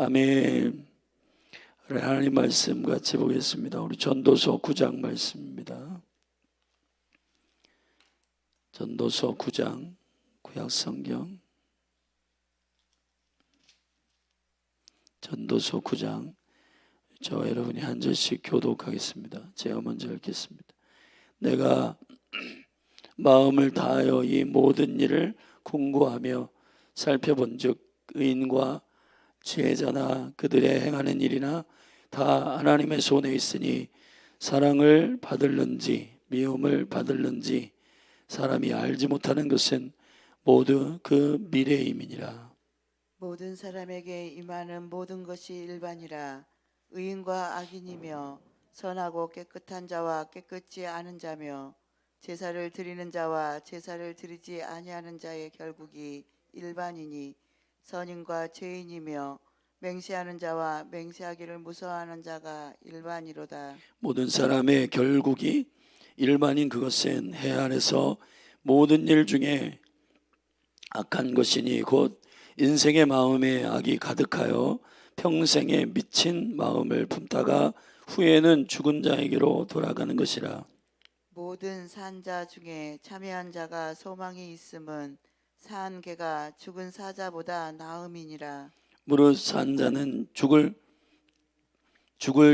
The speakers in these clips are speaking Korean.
아멘. 하나님 말씀 같이 보겠습니다. 우리 전도서 9장 말씀입니다. 전도서 9장 구약성경 전도서 9장 저와 여러분이 한 절씩 교독하겠습니다. 제가 먼저 읽겠습니다. 내가 마음을 다하여 이 모든 일을 궁구하며 살펴본즉 의인과 지혜자나 그들의 행하는 일이나 다 하나님의 손에 있으니 사랑을 받을는지 미움을 받을는지 사람이 알지 못하는 것은 모두 그 미래임이니라. 모든 사람에게 임하는 모든 것이 일반이라. 의인과 악인이며 선하고 깨끗한 자와 깨끗지 않은 자며 제사를 드리는 자와 제사를 드리지 아니하는 자의 결국이 일반이니 선인과 죄인이며 맹세하는 자와 맹세하기를 무서워하는 자가 일반이로다. 모든 사람의 결국이 일반인 그것은 해 아래서 모든 일 중에 악한 것이니 곧 인생의 마음에 악이 가득하여 평생에 미친 마음을 품다가 후에는 죽은 자에게로 돌아가는 것이라. 모든 산자 중에 참여한 자가 소망이 있음은 산 개가 죽은 사자보다 나음이니라. 무릇 산 자는 죽을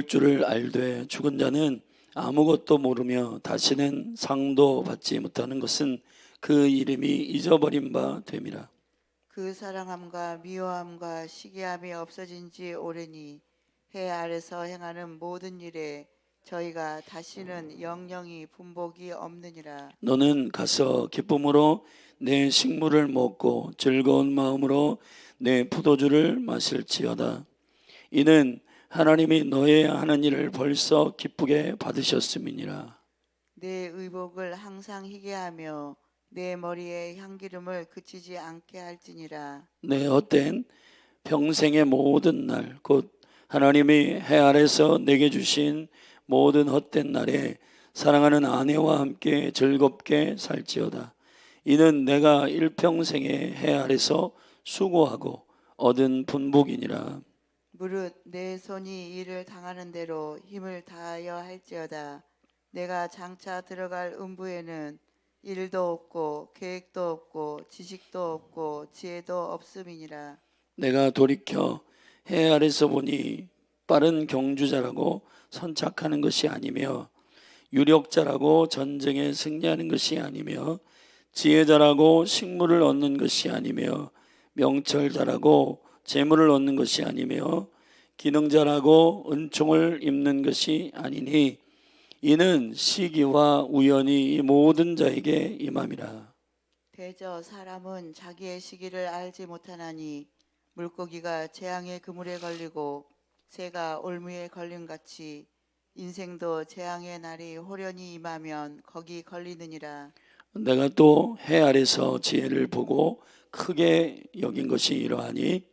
줄을 알되 죽은 자는 아무것도 모르며 다시는 상도 받지 못하는 것은 그 이름이 잊어버린 바 됨이라. 그 사랑함과 미워함과 시기함이 없어진 지 오래니 해 아래서 행하는 모든 일에 저희가 다시는 영영이 분복이 없느니라. 너는 가서 기쁨으로 내 식물을 먹고 즐거운 마음으로 내 포도주를 마실지어다. 이는 하나님이 너의 하는 일을 벌써 기쁘게 받으셨음이니라. 내 의복을 항상 희게 하며 내 머리에 향기름을 그치지 않게 할지니라. 내 헛된 평생의 모든 날 곧 하나님이 해 아래서 내게 주신 모든 헛된 날에 사랑하는 아내와 함께 즐겁게 살지어다. 이는 내가 일평생에 해 아래서 수고하고 얻은 분복이니라. 무릇 내 손이 일을 당하는 대로 힘을 다하여 할지어다. 내가 장차 들어갈 음부에는 일도 없고 계획도 없고 지식도 없고 지혜도 없음이니라. 내가 돌이켜 해 아래서 보니 빠른 경주자라고 선착하는 것이 아니며 유력자라고 전쟁에 승리하는 것이 아니며 지혜자라고 식물을 얻는 것이 아니며 명철자라고 재물을 얻는 것이 아니며 기능자라고 은총을 입는 것이 아니니 이는 시기와 우연이 이 모든 자에게 임함이라. 대저 사람은 자기의 시기를 알지 못하나니 물고기가 재앙의 그물에 걸리고 새가 올무에 걸린 같이 인생도 재앙의 날이 호련히 임하면 거기 걸리느니라. 내가 또 해 아래서 지혜를 보고 크게 여긴 것이 이러하니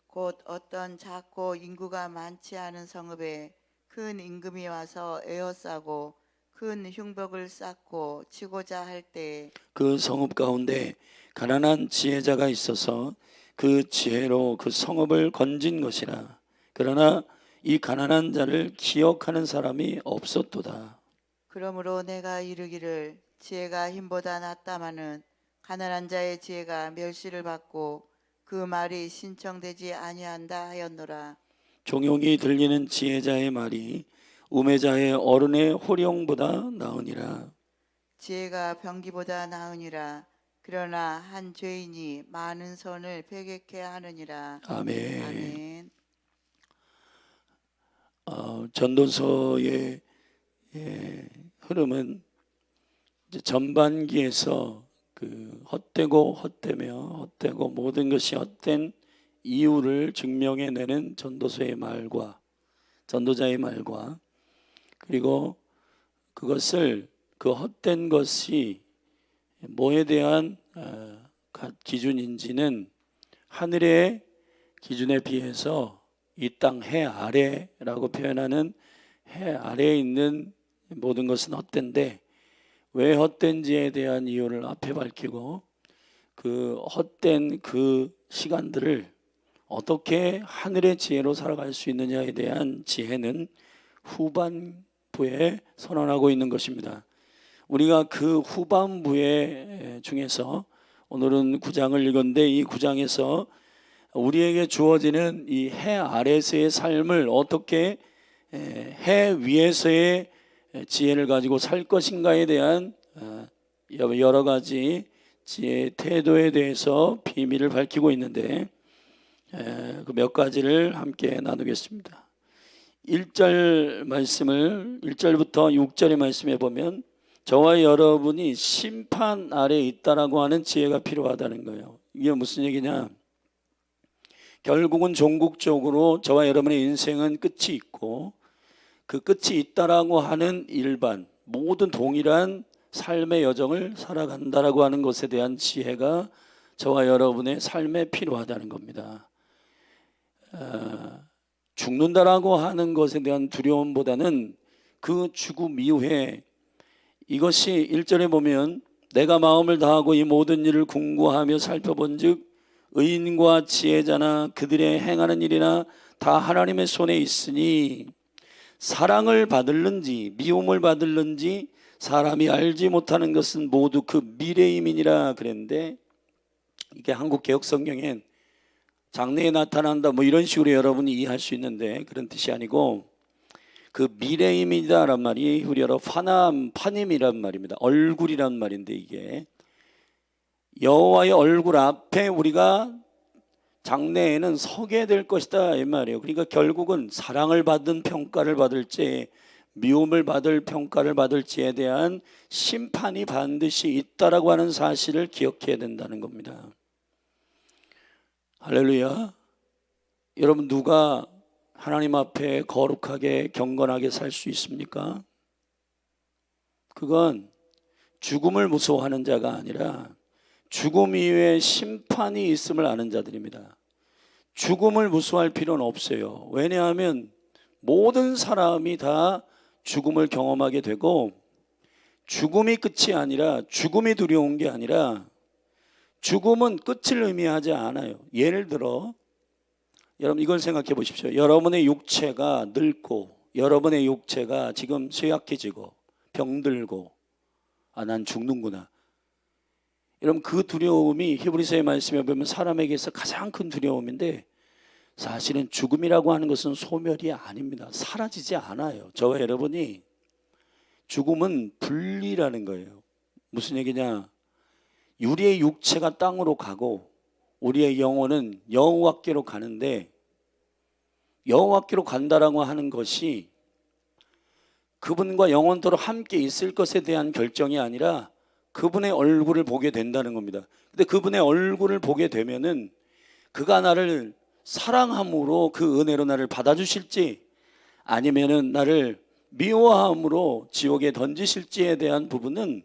곧 어떤 작고 인구가 많지 않은 성읍에 큰 임금이 와서 에워싸고 큰 흉벽을 쌓고 치고자 할 때 그 성읍 가운데 가난한 지혜자가 있어서 그 지혜로 그 성읍을 건진 것이라. 그러나 이 가난한 자를 기억하는 사람이 없었도다. 그러므로 내가 이르기를 지혜가 힘보다 낫다마는 가난한 자의 지혜가 멸시를 받고 그 말이 신청되지 아니한다 하였노라. 종용이 들리는 지혜자의 말이 우매자의 어른의 호령보다 나으니라. 지혜가 병기보다 나으니라. 그러나 한 죄인이 많은 선을 배격케 하느니라. 아멘. 아멘. 전도서의 흐름은 이제 전반기에서 그 헛되고 모든 것이 헛된 이유를 증명해내는 전도자의 말과 그리고 그것을 그 헛된 것이 뭐에 대한 기준인지는 하늘의 기준에 비해서 이 땅 해 아래라고 표현하는 해 아래에 있는 모든 것은 헛된데 왜 헛된지에 대한 이유를 앞에 밝히고 그 헛된 그 시간들을 어떻게 하늘의 지혜로 살아갈 수 있느냐에 대한 지혜는 후반부에 선언하고 있는 것입니다. 우리가 그 후반부에 중에서 오늘은 9장을 읽었는데, 이 9장에서 우리에게 주어지는 이 해 아래서의 삶을 어떻게 해 위에서의 지혜를 가지고 살 것인가에 대한 여러 가지 지혜의 태도에 대해서 비밀을 밝히고 있는데, 그 몇 가지를 함께 나누겠습니다. 1절 말씀을 1절부터 6절의 말씀에 보면 저와 여러분이 심판 아래에 있다라고 하는 지혜가 필요하다는 거예요. 이게 무슨 얘기냐? 결국은 종국적으로 저와 여러분의 인생은 끝이 있고, 그 끝이 있다라고 하는 일반 모든 동일한 삶의 여정을 살아간다라고 하는 것에 대한 지혜가 저와 여러분의 삶에 필요하다는 겁니다. 죽는다라고 하는 것에 대한 두려움보다는 그 죽음 이후에, 이것이 1절에 보면 내가 마음을 다하고 이 모든 일을 궁구하며 살펴본 즉 의인과 지혜자나 그들의 행하는 일이나 다 하나님의 손에 있으니 사랑을 받을는지 미움을 받을는지 사람이 알지 못하는 것은 모두 그 미래임이니라 그랬는데, 이게 한국 개혁 성경엔 장래에 나타난다 뭐 이런 식으로 여러분이 이해할 수 있는데, 그런 뜻이 아니고 그 미래임이다란 말이 히브리어로 파님이란 말입니다. 얼굴이란 말인데, 이게 여호와의 얼굴 앞에 우리가 장래에는 서게 될 것이다 이 말이에요. 그러니까 결국은 사랑을 받은 평가를 받을지 미움을 받을 평가를 받을지에 대한 심판이 반드시 있다라고 하는 사실을 기억해야 된다는 겁니다. 할렐루야. 여러분, 누가 하나님 앞에 거룩하게 경건하게 살 수 있습니까? 그건 죽음을 무서워하는 자가 아니라 죽음 이후에 심판이 있음을 아는 자들입니다. 죽음을 무서워할 필요는 없어요. 왜냐하면 모든 사람이 다 죽음을 경험하게 되고, 죽음이 끝이 아니라, 죽음이 두려운 게 아니라 죽음은 끝을 의미하지 않아요. 예를 들어 여러분 이걸 생각해 보십시오. 여러분의 육체가 늙고 여러분의 육체가 지금 쇠약해지고 병들고, 난 죽는구나. 여러분, 그 두려움이 히브리서의 말씀에 보면 사람에게서 가장 큰 두려움인데, 사실은 죽음이라고 하는 것은 소멸이 아닙니다. 사라지지 않아요. 저와 여러분이 죽음은 분리라는 거예요. 무슨 얘기냐? 우리의 육체가 땅으로 가고 우리의 영혼은 여호와께로 가는데, 여호와께로 간다라고 하는 것이 그분과 영원토록 함께 있을 것에 대한 결정이 아니라 그분의 얼굴을 보게 된다는 겁니다. 근데 그분의 얼굴을 보게 되면은 그가 나를 사랑함으로 그 은혜로 나를 받아주실지 아니면은 나를 미워함으로 지옥에 던지실지에 대한 부분은,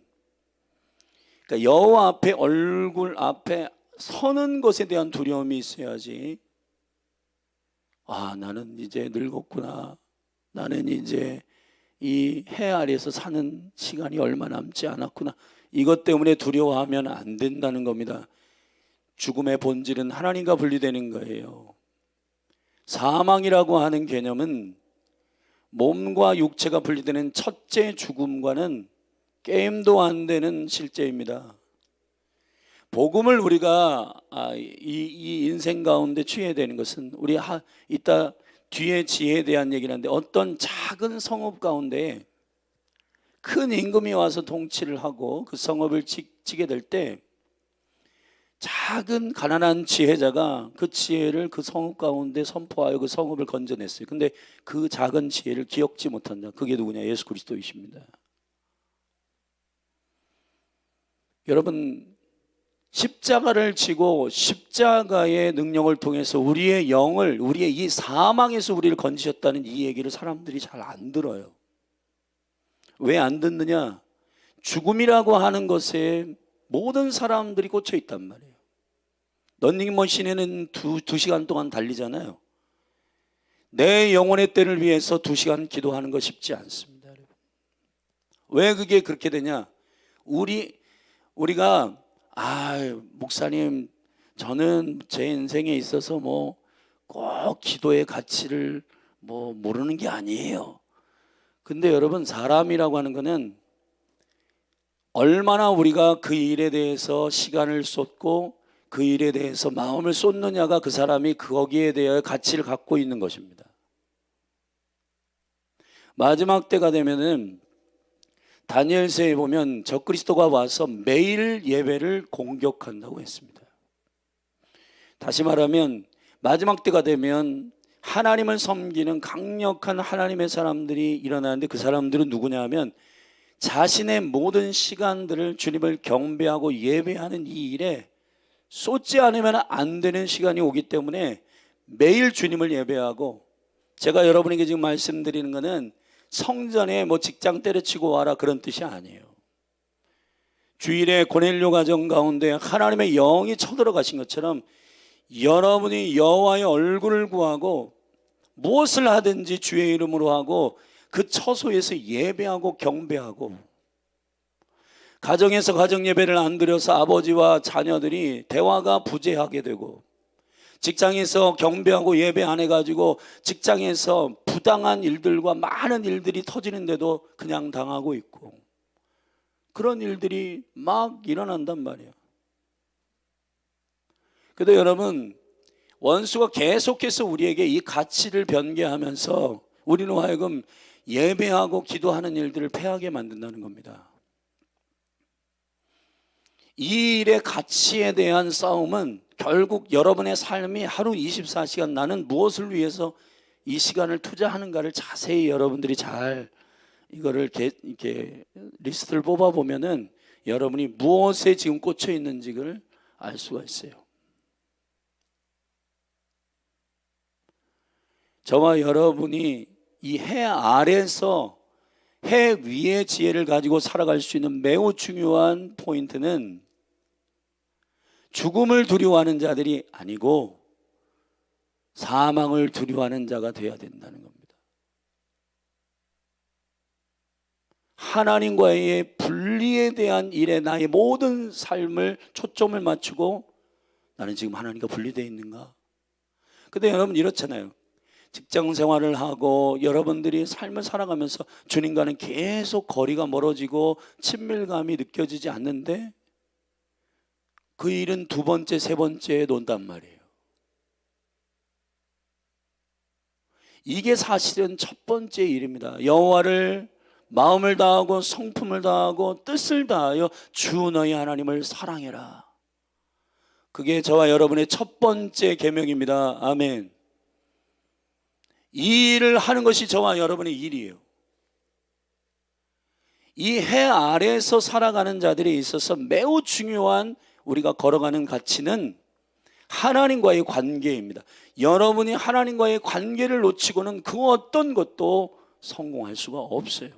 그러니까 여호와 앞에 얼굴 앞에 서는 것에 대한 두려움이 있어야지, 나는 이제 늙었구나, 나는 이제 이 해 아래에서 사는 시간이 얼마 남지 않았구나, 이것 때문에 두려워하면 안 된다는 겁니다. 죽음의 본질은 하나님과 분리되는 거예요. 사망이라고 하는 개념은 몸과 육체가 분리되는 첫째 죽음과는 게임도 안 되는 실제입니다. 복음을 우리가 이 인생 가운데 취해야 되는 것은, 우리 이따 뒤에 지혜에 대한 얘기를 하는데, 어떤 작은 성읍 가운데 큰 임금이 와서 통치를 하고 그 성읍을 치게 될 때 작은 가난한 지혜자가 그 지혜를 그 성읍 가운데 선포하여 그 성읍을 건져냈어요. 근데 그 작은 지혜를 기억지 못한 자, 그게 누구냐? 예수 그리스도이십니다. 여러분, 십자가를 지고 십자가의 능력을 통해서 우리의 영을, 우리의 이 사망에서 우리를 건지셨다는 이 얘기를 사람들이 잘 안 들어요. 왜 안 듣느냐? 죽음이라고 하는 것에 모든 사람들이 꽂혀 있단 말이에요. 런닝머신에는 두 시간 동안 달리잖아요. 내 영혼의 때를 위해서 2시간 기도하는 거 쉽지 않습니다, 여러분. 왜 그게 그렇게 되냐? 우리가 목사님, 저는 제 인생에 있어서 꼭 기도의 가치를 모르는 게 아니에요. 근데 여러분, 사람이라고 하는 거는 얼마나 우리가 그 일에 대해서 시간을 쏟고 그 일에 대해서 마음을 쏟느냐가 그 사람이 거기에 대해 가치를 갖고 있는 것입니다. 마지막 때가 되면은 다니엘서에 보면 적그리스도가 와서 매일 예배를 공격한다고 했습니다. 다시 말하면 마지막 때가 되면 하나님을 섬기는 강력한 하나님의 사람들이 일어나는데, 그 사람들은 누구냐 하면 자신의 모든 시간들을 주님을 경배하고 예배하는 이 일에 쏟지 않으면 안 되는 시간이 오기 때문에 매일 주님을 예배하고, 제가 여러분에게 지금 말씀드리는 것은 성전에 직장 때려치고 와라 그런 뜻이 아니에요. 주일에 고넬료 가정 가운데 하나님의 영이 쳐들어가신 것처럼 여러분이 여호와의 얼굴을 구하고 무엇을 하든지 주의 이름으로 하고 그 처소에서 예배하고 경배하고, 가정에서 가정 예배를 안 드려서 아버지와 자녀들이 대화가 부재하게 되고, 직장에서 경배하고 예배 안 해가지고 직장에서 부당한 일들과 많은 일들이 터지는데도 그냥 당하고 있고, 그런 일들이 막 일어난단 말이에요. 그런데 여러분, 원수가 계속해서 우리에게 이 가치를 변개하면서 우리는 하여금 예배하고 기도하는 일들을 패하게 만든다는 겁니다. 이 일의 가치에 대한 싸움은 결국 여러분의 삶이 하루 24시간 나는 무엇을 위해서 이 시간을 투자하는가를 자세히 여러분들이 잘 이거를 이렇게 리스트를 뽑아보면은 여러분이 무엇에 지금 꽂혀 있는지를 알 수가 있어요. 저와 여러분이 이 해 아래서 해 위의 지혜를 가지고 살아갈 수 있는 매우 중요한 포인트는 죽음을 두려워하는 자들이 아니고 사망을 두려워하는 자가 되어야 된다는 겁니다. 하나님과의 분리에 대한 일에 나의 모든 삶을 초점을 맞추고, 나는 지금 하나님과 분리되어 있는가? 근데 여러분 이렇잖아요. 직장 생활을 하고 여러분들이 삶을 살아가면서 주님과는 계속 거리가 멀어지고 친밀감이 느껴지지 않는데 그 일은 두 번째, 세 번째에 논단 말이에요. 이게 사실은 첫 번째 일입니다. 여호와를 마음을 다하고 성품을 다하고 뜻을 다하여 주 너희 하나님을 사랑해라. 그게 저와 여러분의 첫 번째 계명입니다. 아멘. 이 일을 하는 것이 저와 여러분의 일이에요. 이 해 아래에서 살아가는 자들에 있어서 매우 중요한 우리가 걸어가는 가치는 하나님과의 관계입니다. 여러분이 하나님과의 관계를 놓치고는 그 어떤 것도 성공할 수가 없어요.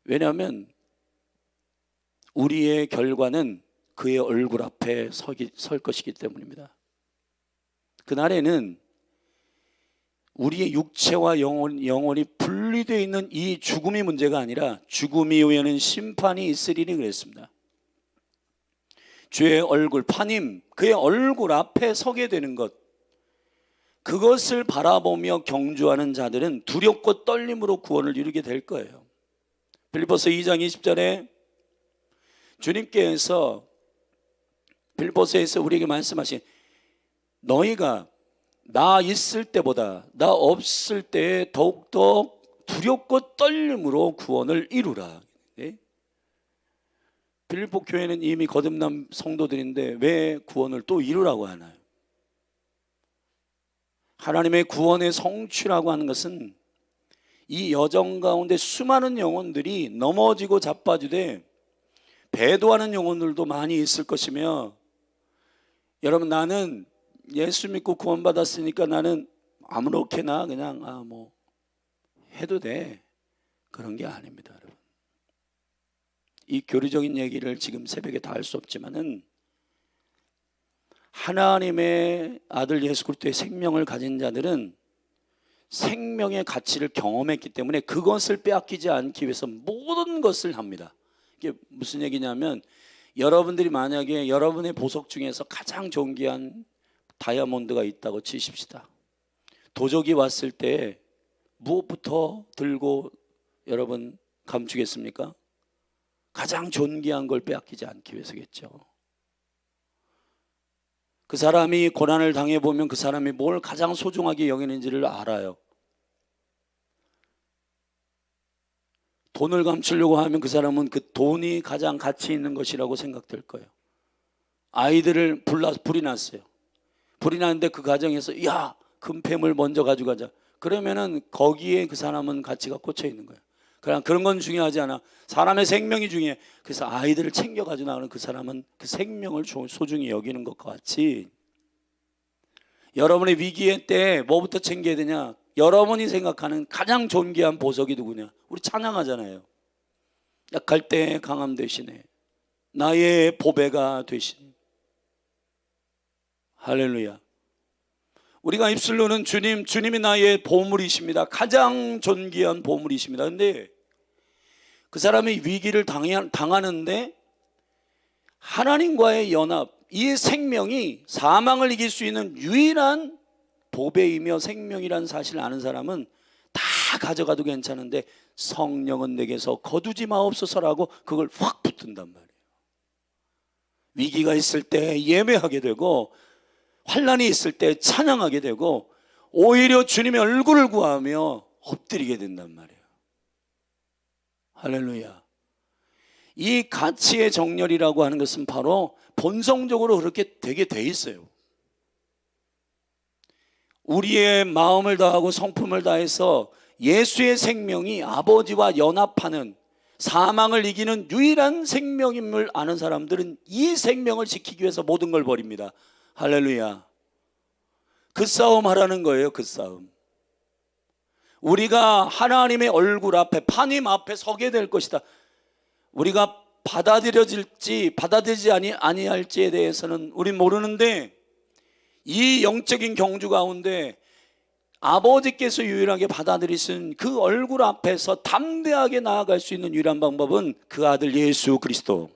왜냐하면 우리의 결과는 그의 얼굴 앞에 설 것이기 때문입니다. 그날에는 우리의 육체와 영혼이 분리되어 있는 이 죽음이 문제가 아니라 죽음 이후에는 심판이 있으리니 그랬습니다. 주의 얼굴, 파님, 그의 얼굴 앞에 서게 되는 것, 그것을 바라보며 경주하는 자들은 두렵고 떨림으로 구원을 이루게 될 거예요. 빌립보서 2장 20절에 주님께서 빌립보서에서 우리에게 말씀하신, 너희가 나 있을 때보다 나 없을 때에 더욱더 두렵고 떨림으로 구원을 이루라. 네? 빌립보 교회는 이미 거듭난 성도들인데 왜 구원을 또 이루라고 하나요? 하나님의 구원의 성취라고 하는 것은 이 여정 가운데 수많은 영혼들이 넘어지고 자빠지되 배도하는 영혼들도 많이 있을 것이며, 여러분, 나는 예수 믿고 구원받았으니까 나는 아무렇게나 그냥 해도 돼, 그런 게 아닙니다. 여러분, 이 교리적인 얘기를 지금 새벽에 다 할 수 없지만은 하나님의 아들 예수 그리스도의 생명을 가진 자들은 생명의 가치를 경험했기 때문에 그것을 빼앗기지 않기 위해서 모든 것을 합니다. 이게 무슨 얘기냐면, 여러분들이 만약에 여러분의 보석 중에서 가장 존귀한 다이아몬드가 있다고 치십시다. 도적이 왔을 때 무엇부터 들고 여러분 감추겠습니까? 가장 존귀한 걸 빼앗기지 않기 위해서겠죠. 그 사람이 고난을 당해보면 그 사람이 뭘 가장 소중하게 여기는지를 알아요. 돈을 감추려고 하면 그 사람은 그 돈이 가장 가치 있는 것이라고 생각될 거예요. 아이들을 불이 났어요. 불이 났는데 그 가정에서 야, 금패물 먼저 가져가자. 그러면은 거기에 그 사람은 가치가 꽂혀 있는 거예요. 그런 건 중요하지 않아. 사람의 생명이 중요해. 그래서 아이들을 챙겨 가지고 나가는 그 사람은 그 생명을 소중히 여기는 것과 같이 여러분의 위기의 때 뭐부터 챙겨야 되냐? 여러분이 생각하는 가장 존귀한 보석이 누구냐? 우리 찬양하잖아요. 약할 때 강함 되시네. 나의 보배가 되시네. 할렐루야. 우리가 입술로는 주님이 나의 보물이십니다. 가장 존귀한 보물이십니다. 근데 그 사람이 위기를 당하는데 하나님과의 연합, 이 생명이 사망을 이길 수 있는 유일한 보배이며 생명이라는 사실을 아는 사람은 다 가져가도 괜찮은데 성령은 내게서 거두지 마옵소서라고 그걸 확 붙든단 말이에요. 위기가 있을 때 예배하게 되고 환난이 있을 때 찬양하게 되고 오히려 주님의 얼굴을 구하며 엎드리게 된단 말이에요. 할렐루야. 이 가치의 정렬이라고 하는 것은 바로 본성적으로 그렇게 되게 돼 있어요. 우리의 마음을 다하고 성품을 다해서 예수의 생명이 아버지와 연합하는 사망을 이기는 유일한 생명임을 아는 사람들은 이 생명을 지키기 위해서 모든 걸 버립니다. 할렐루야. 그 싸움 하라는 거예요. 그 싸움. 우리가 하나님의 얼굴 앞에 판임 앞에 서게 될 것이다. 우리가 받아들여질지 받아들이지 아니할지에 대해서는 우린 모르는데 이 영적인 경주 가운데 아버지께서 유일하게 받아들이신 그 얼굴 앞에서 담대하게 나아갈 수 있는 유일한 방법은 그 아들 예수 그리스도.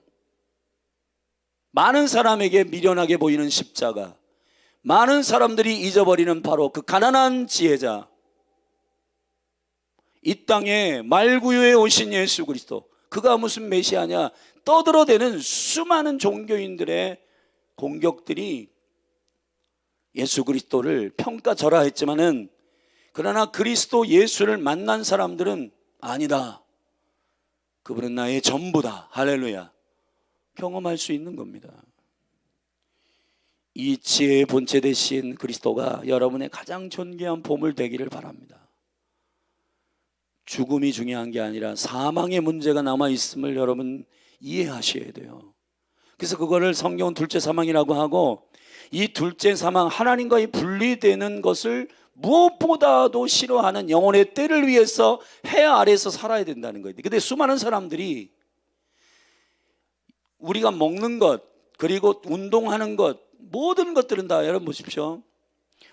많은 사람에게 미련하게 보이는 십자가, 많은 사람들이 잊어버리는 바로 그 가난한 지혜자, 이 땅에 말구유에 오신 예수 그리스도. 그가 무슨 메시아냐? 떠들어대는 수많은 종교인들의 공격들이 예수 그리스도를 평가절하했지만은 그러나 그리스도 예수를 만난 사람들은 아니다. 그분은 나의 전부다. 할렐루야. 경험할 수 있는 겁니다. 이 지혜의 본체 되신 그리스도가 여러분의 가장 존귀한 보물 되기를 바랍니다. 죽음이 중요한 게 아니라 사망의 문제가 남아있음을 여러분 이해하셔야 돼요. 그래서 그거를 성경은 둘째 사망이라고 하고, 이 둘째 사망, 하나님과의 분리되는 것을 무엇보다도 싫어하는 영혼의 때를 위해서 해 아래에서 살아야 된다는 거예요. 근데 수많은 사람들이 우리가 먹는 것, 그리고 운동하는 것, 모든 것들은 다 여러분 보십시오.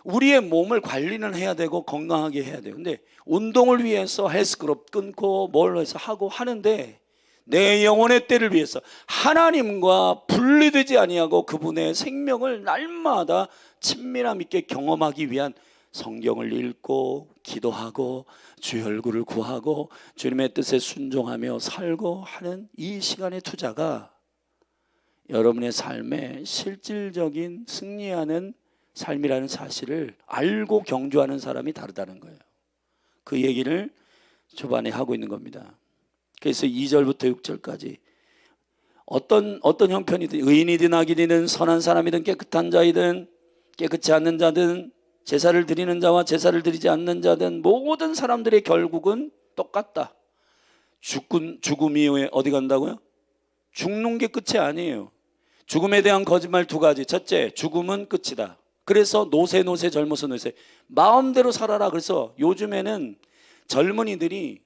우리의 몸을 관리는 해야 되고 건강하게 해야 돼요. 근데 운동을 위해서 헬스클럽 끊고 뭘 해서 하고 하는데 내 영혼의 때를 위해서 하나님과 분리되지 아니하고 그분의 생명을 날마다 친밀함 있게 경험하기 위한 성경을 읽고 기도하고 주의 얼굴을 구하고 주님의 뜻에 순종하며 살고 하는 이 시간의 투자가 여러분의 삶에 실질적인 승리하는 삶이라는 사실을 알고 경주하는 사람이 다르다는 거예요. 그 얘기를 초반에 하고 있는 겁니다. 그래서 2절부터 6절까지 어떤 형편이든 의인이든 악인이든 선한 사람이든 깨끗한 자이든 깨끗지 않는 자든 제사를 드리는 자와 제사를 드리지 않는 자든 모든 사람들의 결국은 똑같다. 죽음이 어디 간다고요? 죽는 게 끝이 아니에요. 죽음에 대한 거짓말 두 가지. 첫째, 죽음은 끝이다. 그래서 노세 젊어서 노세 마음대로 살아라. 그래서 요즘에는 젊은이들이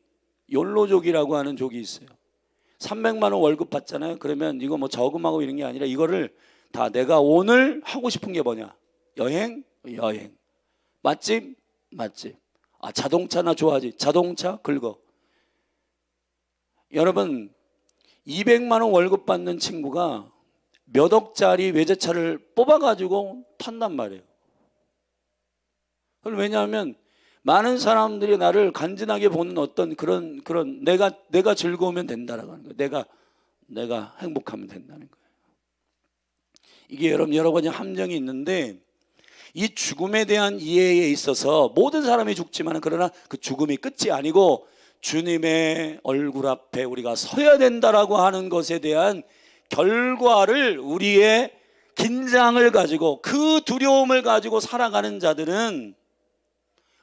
욜로족이라고 하는 족이 있어요. 300만 원 월급 받잖아요. 그러면 이거 뭐 저금하고 이런 게 아니라 이거를 다 내가 오늘 하고 싶은 게 뭐냐? 여행, 맛집, 자동차나 좋아하지? 자동차 긁어. 여러분 200만 원 월급 받는 친구가 몇 억짜리 외제차를 뽑아가지고 탄단 말이에요. 왜냐하면 많은 사람들이 나를 간지나게 보는 어떤 그런 내가 즐거우면 된다라고 하는 거예요. 내가 행복하면 된다는 거예요. 이게 여러 가지 함정이 있는데, 이 죽음에 대한 이해에 있어서 모든 사람이 죽지만 그러나 그 죽음이 끝이 아니고 주님의 얼굴 앞에 우리가 서야 된다라고 하는 것에 대한 결과를, 우리의 긴장을 가지고 그 두려움을 가지고 살아가는 자들은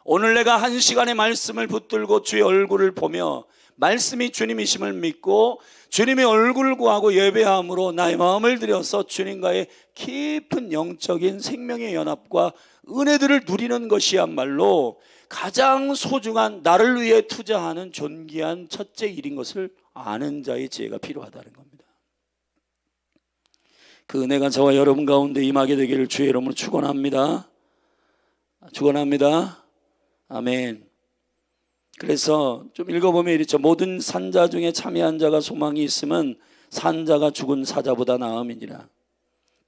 오늘 내가 한 시간의 말씀을 붙들고 주의 얼굴을 보며 말씀이 주님이심을 믿고 주님의 얼굴을 구하고 예배함으로 나의 마음을 들여서 주님과의 깊은 영적인 생명의 연합과 은혜들을 누리는 것이야말로 가장 소중한, 나를 위해 투자하는 존귀한 첫째 일인 것을 아는 자의 지혜가 필요하다는 겁니다. 그 은혜가 저와 여러분 가운데 임하게 되기를 주의 이름으로 축원합니다. 축원합니다. 아멘. 그래서 좀 읽어보면 이렇죠. 모든 산자 중에 참여한 자가 소망이 있으면 산자가 죽은 사자보다 나음이니라.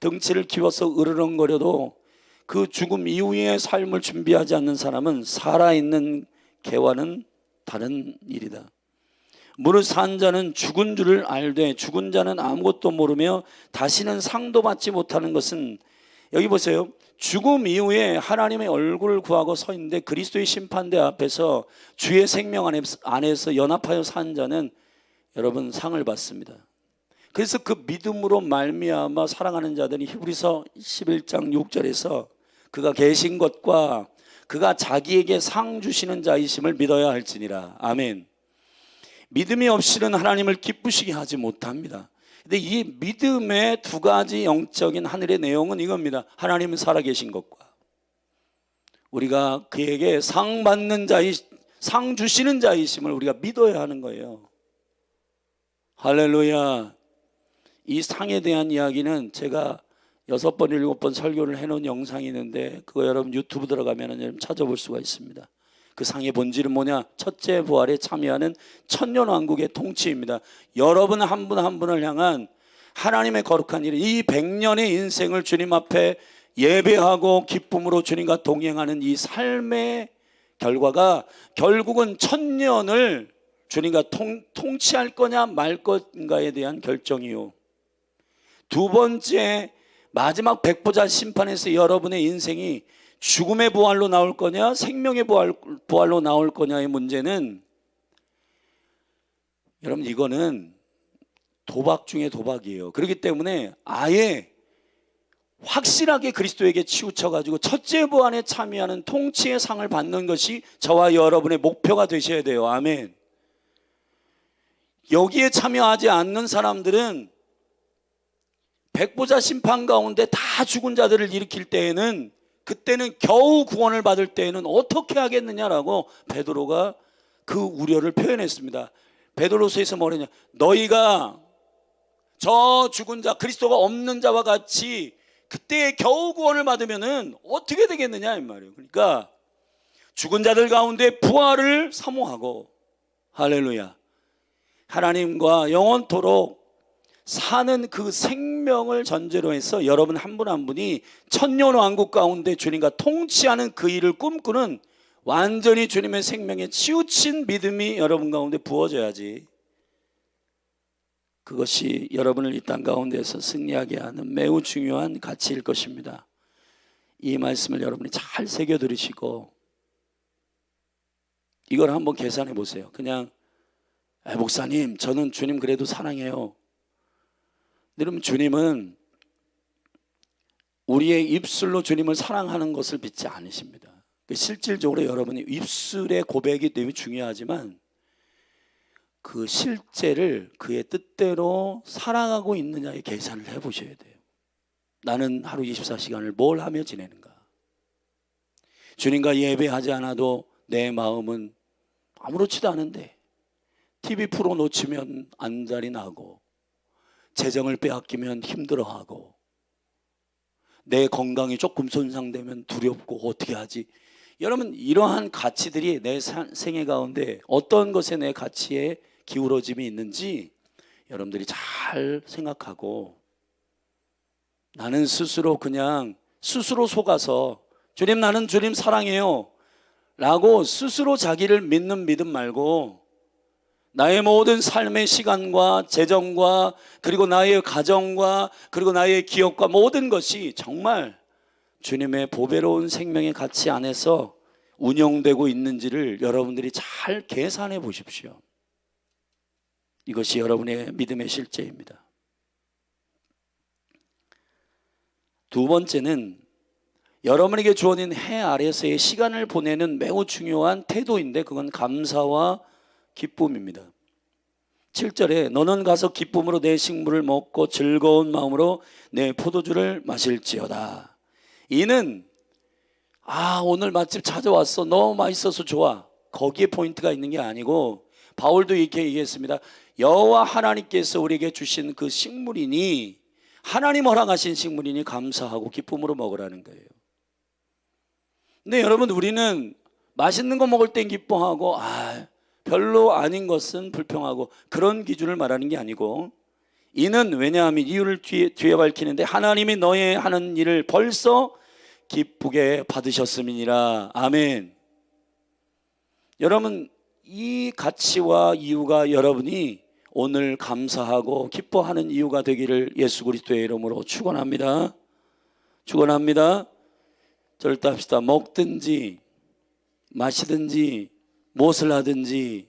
덩치를 키워서 으르렁거려도 그 죽음 이후의 삶을 준비하지 않는 사람은 살아있는 개와는 다른 일이다. 무릇 산 자는 죽은 줄을 알되 죽은 자는 아무것도 모르며 다시는 상도 받지 못하는 것은, 여기 보세요. 죽음 이후에 하나님의 얼굴을 구하고 서 있는데 그리스도의 심판대 앞에서 주의 생명 안에서 연합하여 산 자는 여러분 상을 받습니다. 그래서 그 믿음으로 말미암아 살아가는 자들이 히브리서 11장 6절에서 그가 계신 것과 그가 자기에게 상 주시는 자이심을 믿어야 할지니라. 아멘. 믿음이 없이는 하나님을 기쁘시게 하지 못합니다. 근데 이 믿음의 두 가지 영적인 하늘의 내용은 이겁니다. 하나님은 살아계신 것과 우리가 그에게 상 주시는 자이심을 우리가 믿어야 하는 거예요. 할렐루야. 이 상에 대한 이야기는 제가 6번, 7번 설교를 해놓은 영상이 있는데 그거 여러분 유튜브 들어가면 여러분 찾아볼 수가 있습니다. 그 상의 본질은 뭐냐? 첫째 부활에 참여하는 천년왕국의 통치입니다. 여러분 한 분 한 분을 향한 하나님의 거룩한 일, 이 100년의 인생을 주님 앞에 예배하고 기쁨으로 주님과 동행하는 이 삶의 결과가 결국은 1000년을 주님과 통치할 거냐 말 건가에 대한 결정이요. 두 번째, 마지막 백보자 심판에서 여러분의 인생이 죽음의 부활로 나올 거냐 생명의 부활로 나올 거냐의 문제는, 여러분 이거는 도박 중에 도박이에요. 그렇기 때문에 아예 확실하게 그리스도에게 치우쳐가지고 첫째 부활에 참여하는 통치의 상을 받는 것이 저와 여러분의 목표가 되셔야 돼요. 아멘. 여기에 참여하지 않는 사람들은 백보자 심판 가운데 다 죽은 자들을 일으킬 때에는, 그때는 겨우 구원을 받을 때에는 어떻게 하겠느냐라고 베드로가 그 우려를 표현했습니다. 베드로서에서 뭐냐냐, 너희가 저 죽은 자 그리스도가 없는 자와 같이 그때 겨우 구원을 받으면은 어떻게 되겠느냐 이 말이에요. 그러니까 죽은 자들 가운데 부활을 사모하고, 할렐루야, 하나님과 영원토록 사는 그 생명을 전제로 해서 여러분 한 분 한 분이 천년왕국 가운데 주님과 통치하는 그 일을 꿈꾸는 완전히 주님의 생명에 치우친 믿음이 여러분 가운데 부어져야지, 그것이 여러분을 이 땅 가운데서 승리하게 하는 매우 중요한 가치일 것입니다. 이 말씀을 여러분이 잘 새겨 들으시고 이걸 한번 계산해 보세요. 그냥 목사님 저는 주님 그래도 사랑해요. 여러분 주님은 우리의 입술로 주님을 사랑하는 것을 믿지 않으십니다. 실질적으로 여러분이 입술의 고백이 되게 중요하지만 그 실제를 그의 뜻대로 살아가고 있느냐의 계산을 해보셔야 돼요. 나는 하루 24시간을 뭘 하며 지내는가? 주님과 예배하지 않아도 내 마음은 아무렇지도 않은데 TV 프로 놓치면 안달이 나고 재정을 빼앗기면 힘들어하고 내 건강이 조금 손상되면 두렵고 어떻게 하지? 여러분 이러한 가치들이 내 생애 가운데 어떤 것에 내 가치에 기울어짐이 있는지 여러분들이 잘 생각하고, 나는 스스로 그냥 스스로 속아서 주님, 나는 주님 사랑해요 라고 스스로 자기를 믿는 믿음 말고 나의 모든 삶의 시간과 재정과 그리고 나의 가정과 그리고 나의 기업과 모든 것이 정말 주님의 보배로운 생명의 가치 안에서 운영되고 있는지를 여러분들이 잘 계산해 보십시오. 이것이 여러분의 믿음의 실제입니다. 두 번째는 여러분에게 주어진 해 아래서의 시간을 보내는 매우 중요한 태도인데 그건 감사와 기쁨입니다. 7절에 너는 가서 기쁨으로 내 식물을 먹고 즐거운 마음으로 내 포도주를 마실지어다. 이는 오늘 맛집 찾아왔어, 너무 맛있어서 좋아, 거기에 포인트가 있는 게 아니고 바울도 이렇게 얘기했습니다. 여호와 하나님께서 우리에게 주신 그 식물이니, 하나님 허락하신 식물이니 감사하고 기쁨으로 먹으라는 거예요. 근데 여러분, 우리는 맛있는 거 먹을 땐 기뻐하고 별로 아닌 것은 불평하고 그런 기준을 말하는 게 아니고, 이는 왜냐하면 이유를 뒤에 밝히는데 하나님이 너의 하는 일을 벌써 기쁘게 받으셨음이니라. 아멘. 여러분, 이 가치와 이유가 여러분이 오늘 감사하고 기뻐하는 이유가 되기를 예수 그리스도의 이름으로 축원합니다. 축원합니다. 절대 합시다. 먹든지 마시든지 무엇을 하든지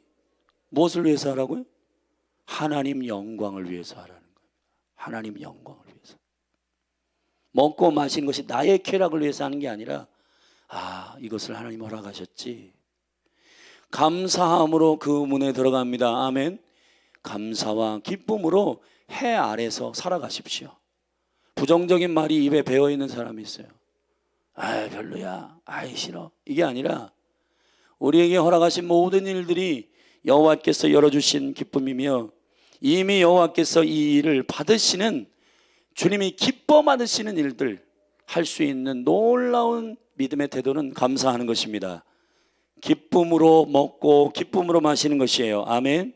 무엇을 위해서 하라고요? 하나님 영광을 위해서 하라는 거예요. 하나님 영광을 위해서. 먹고 마시는 것이 나의 쾌락을 위해서 하는 게 아니라 이것을 하나님 허락하셨지. 감사함으로 그 문에 들어갑니다. 아멘. 감사와 기쁨으로 해 아래서 살아가십시오. 부정적인 말이 입에 배어있는 사람이 있어요. 별로야, 싫어, 이게 아니라 우리에게 허락하신 모든 일들이 여호와께서 열어주신 기쁨이며 이미 여호와께서 이 일을 받으시는, 주님이 기뻐 받으시는 일들 할 수 있는 놀라운 믿음의 태도는 감사하는 것입니다. 기쁨으로 먹고 기쁨으로 마시는 것이에요. 아멘.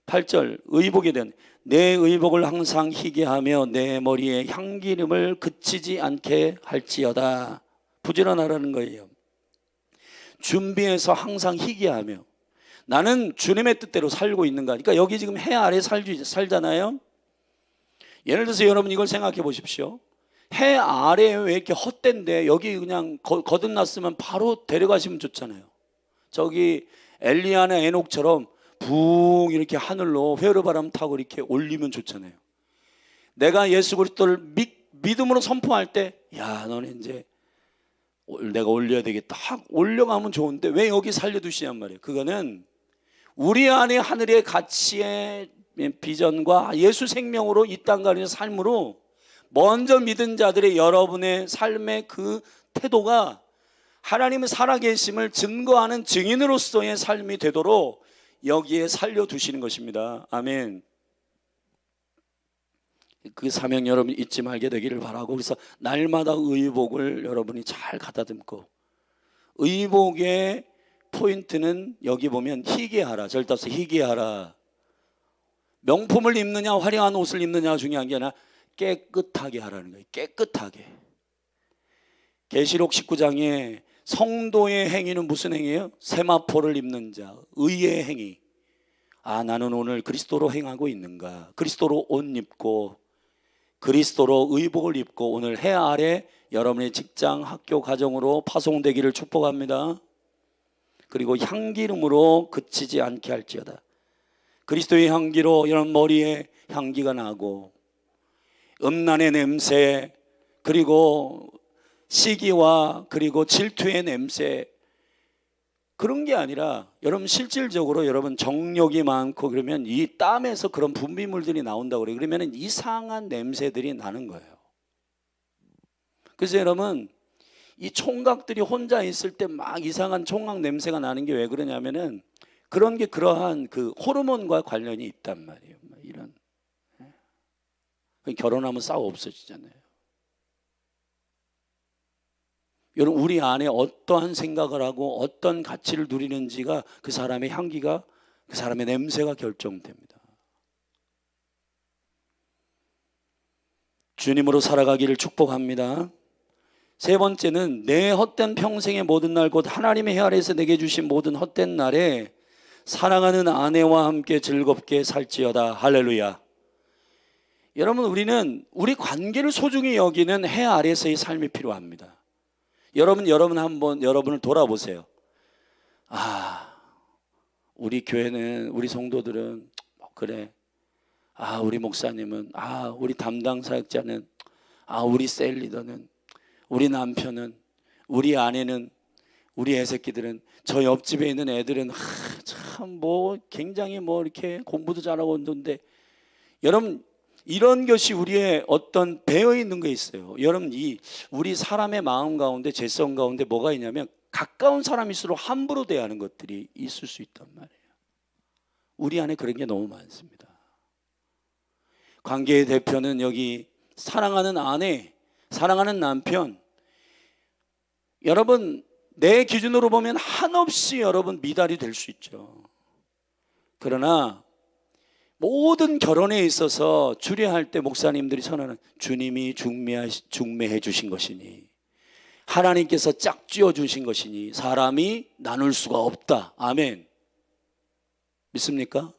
8절 의복에 대한 내 의복을 항상 희게 하며 내 머리에 향기름을 그치지 않게 할지어다. 부지런하라는 거예요. 준비해서 항상 희게 하며, 나는 주님의 뜻대로 살고 있는가. 그러니까 여기 지금 해 아래 살잖아요. 예를 들어서 여러분 이걸 생각해 보십시오. 해 아래 왜 이렇게 헛된데 여기 그냥 거듭났으면 바로 데려가시면 좋잖아요. 저기 엘리야나 에녹처럼 붕 이렇게 하늘로 회오리바람 타고 이렇게 올리면 좋잖아요. 내가 예수 그리스도를 믿음으로 선포할 때, 너는 이제 내가 올려야 되겠다 확 올려가면 좋은데 왜 여기 살려두시냔 말이에요. 그거는 우리 안에 하늘의 가치의 비전과 예수 생명으로 이 땅 가는 삶으로 먼저 믿은 자들의 여러분의 삶의 그 태도가 하나님의 살아계심을 증거하는 증인으로서의 삶이 되도록 여기에 살려두시는 것입니다. 아멘. 그 사명 여러분 잊지 말게 되기를 바라고, 그래서 날마다 의복을 여러분이 잘 가다듬고, 의복의 포인트는 여기 보면 희게하라. 절대 없어. 희게하라. 명품을 입느냐 화려한 옷을 입느냐가 중요한 게 아니라 깨끗하게 하라는 거예요. 깨끗하게. 계시록 19장에 성도의 행위는 무슨 행위예요? 세마포를 입는 자, 의의 행위. 나는 오늘 그리스도로 행하고 있는가, 그리스도로 옷 입고 그리스도로 의복을 입고 오늘 해 아래 여러분의 직장, 학교, 가정으로 파송되기를 축복합니다. 그리고 향기름으로 그치지 않게 할지어다. 그리스도의 향기로 여러분 머리에 향기가 나고, 음란의 냄새, 그리고 시기와 그리고 질투의 냄새, 그런 게 아니라 여러분 실질적으로 여러분 정욕이 많고 그러면 이 땀에서 그런 분비물들이 나온다고 그래요. 그러면 이상한 냄새들이 나는 거예요. 그래서 여러분 이 총각들이 혼자 있을 때 막 이상한 총각 냄새가 나는 게 왜 그러냐면은 그런 게 그러한 그 호르몬과 관련이 있단 말이에요. 이런 결혼하면 싸워 없어지잖아요. 여러분 우리 안에 어떠한 생각을 하고 어떤 가치를 누리는지가 그 사람의 향기가, 그 사람의 냄새가 결정됩니다. 주님으로 살아가기를 축복합니다. 세 번째는 내 헛된 평생의 모든 날 곧 하나님의 해 아래에서 내게 주신 모든 헛된 날에 사랑하는 아내와 함께 즐겁게 살지어다. 할렐루야. 여러분, 우리는 우리 관계를 소중히 여기는 해 아래에서의 삶이 필요합니다. 여러분 한번 여러분을 돌아보세요. 우리 교회는, 우리 성도들은 그래. 우리 목사님은, 우리 담당 사역자는, 우리 셀 리더는, 우리 남편은, 우리 아내는, 우리 애새끼들은, 저 옆집에 있는 애들은 참 굉장히 이렇게 공부도 잘하고 있는데, 여러분, 이런 것이 우리의 어떤 배어 있는 게 있어요. 여러분, 우리 사람의 마음 가운데, 죄성 가운데 뭐가 있냐면 가까운 사람일수록 함부로 대하는 것들이 있을 수 있단 말이에요. 우리 안에 그런 게 너무 많습니다. 관계의 대표는 여기 사랑하는 아내, 사랑하는 남편. 여러분, 내 기준으로 보면 한없이 여러분 미달이 될 수 있죠. 그러나 모든 결혼에 있어서 주례할 때 목사님들이 선언하는 주님이 중매해 주신 것이니, 하나님께서 짝지어 주신 것이니 사람이 나눌 수가 없다. 아멘. 믿습니까?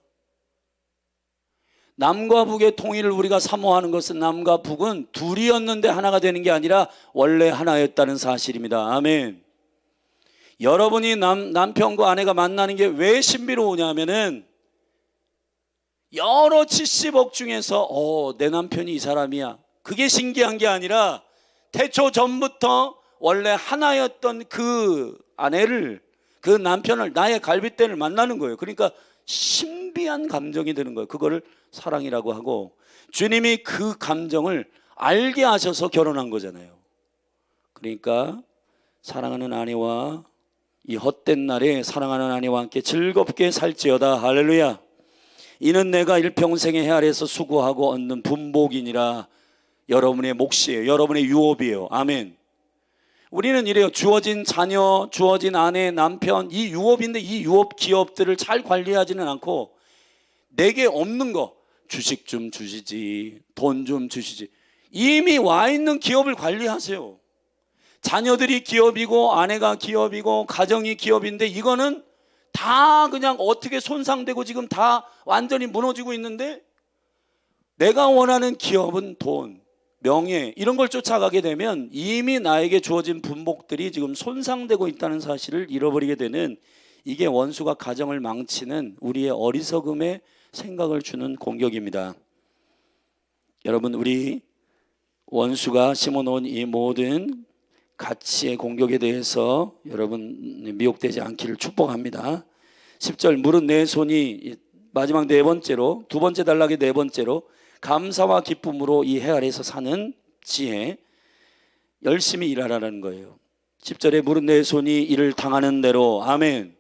남과 북의 통일을 우리가 사모하는 것은 남과 북은 둘이었는데 하나가 되는 게 아니라 원래 하나였다는 사실입니다. 아멘. 여러분이 남편과 아내가 만나는 게 왜 신비로우냐면은 여러 70억 중에서 내 남편이 이 사람이야, 그게 신기한 게 아니라 태초 전부터 원래 하나였던 그 아내를, 그 남편을, 나의 갈빗대를 만나는 거예요. 그러니까 신비한 감정이 드는 거예요. 그거를 사랑이라고 하고, 주님이 그 감정을 알게 하셔서 결혼한 거잖아요. 그러니까 사랑하는 아내와 이 헛된 날에 사랑하는 아내와 함께 즐겁게 살지어다. 할렐루야. 이는 내가 일평생의 해 아래에서 수고하고 얻는 분복이니라. 여러분의 몫이에요. 여러분의 유업이에요. 아멘. 우리는 이래요. 주어진 자녀, 주어진 아내, 남편, 이 유업인데 이 유업 기업들을 잘 관리하지는 않고 내게 없는 거, 주식 좀 주시지, 돈 좀 주시지. 이미 와 있는 기업을 관리하세요. 자녀들이 기업이고 아내가 기업이고 가정이 기업인데 이거는 다 그냥 어떻게 손상되고 지금 다 완전히 무너지고 있는데, 내가 원하는 기업은 돈, 명예, 이런 걸 쫓아가게 되면 이미 나에게 주어진 분복들이 지금 손상되고 있다는 사실을 잃어버리게 되는, 이게 원수가 가정을 망치는 우리의 어리석음의 생각을 주는 공격입니다. 여러분, 우리 원수가 심어놓은 이 모든 가치의 공격에 대해서 여러분 미혹되지 않기를 축복합니다. 10절, 무릇 내 손이, 마지막 네 번째로, 두 번째 단락의 네 번째로, 감사와 기쁨으로 이 해 아래에서 사는 지혜, 열심히 일하라는 거예요. 10절에 무릇 내 손이 일을 당하는 대로. 아멘.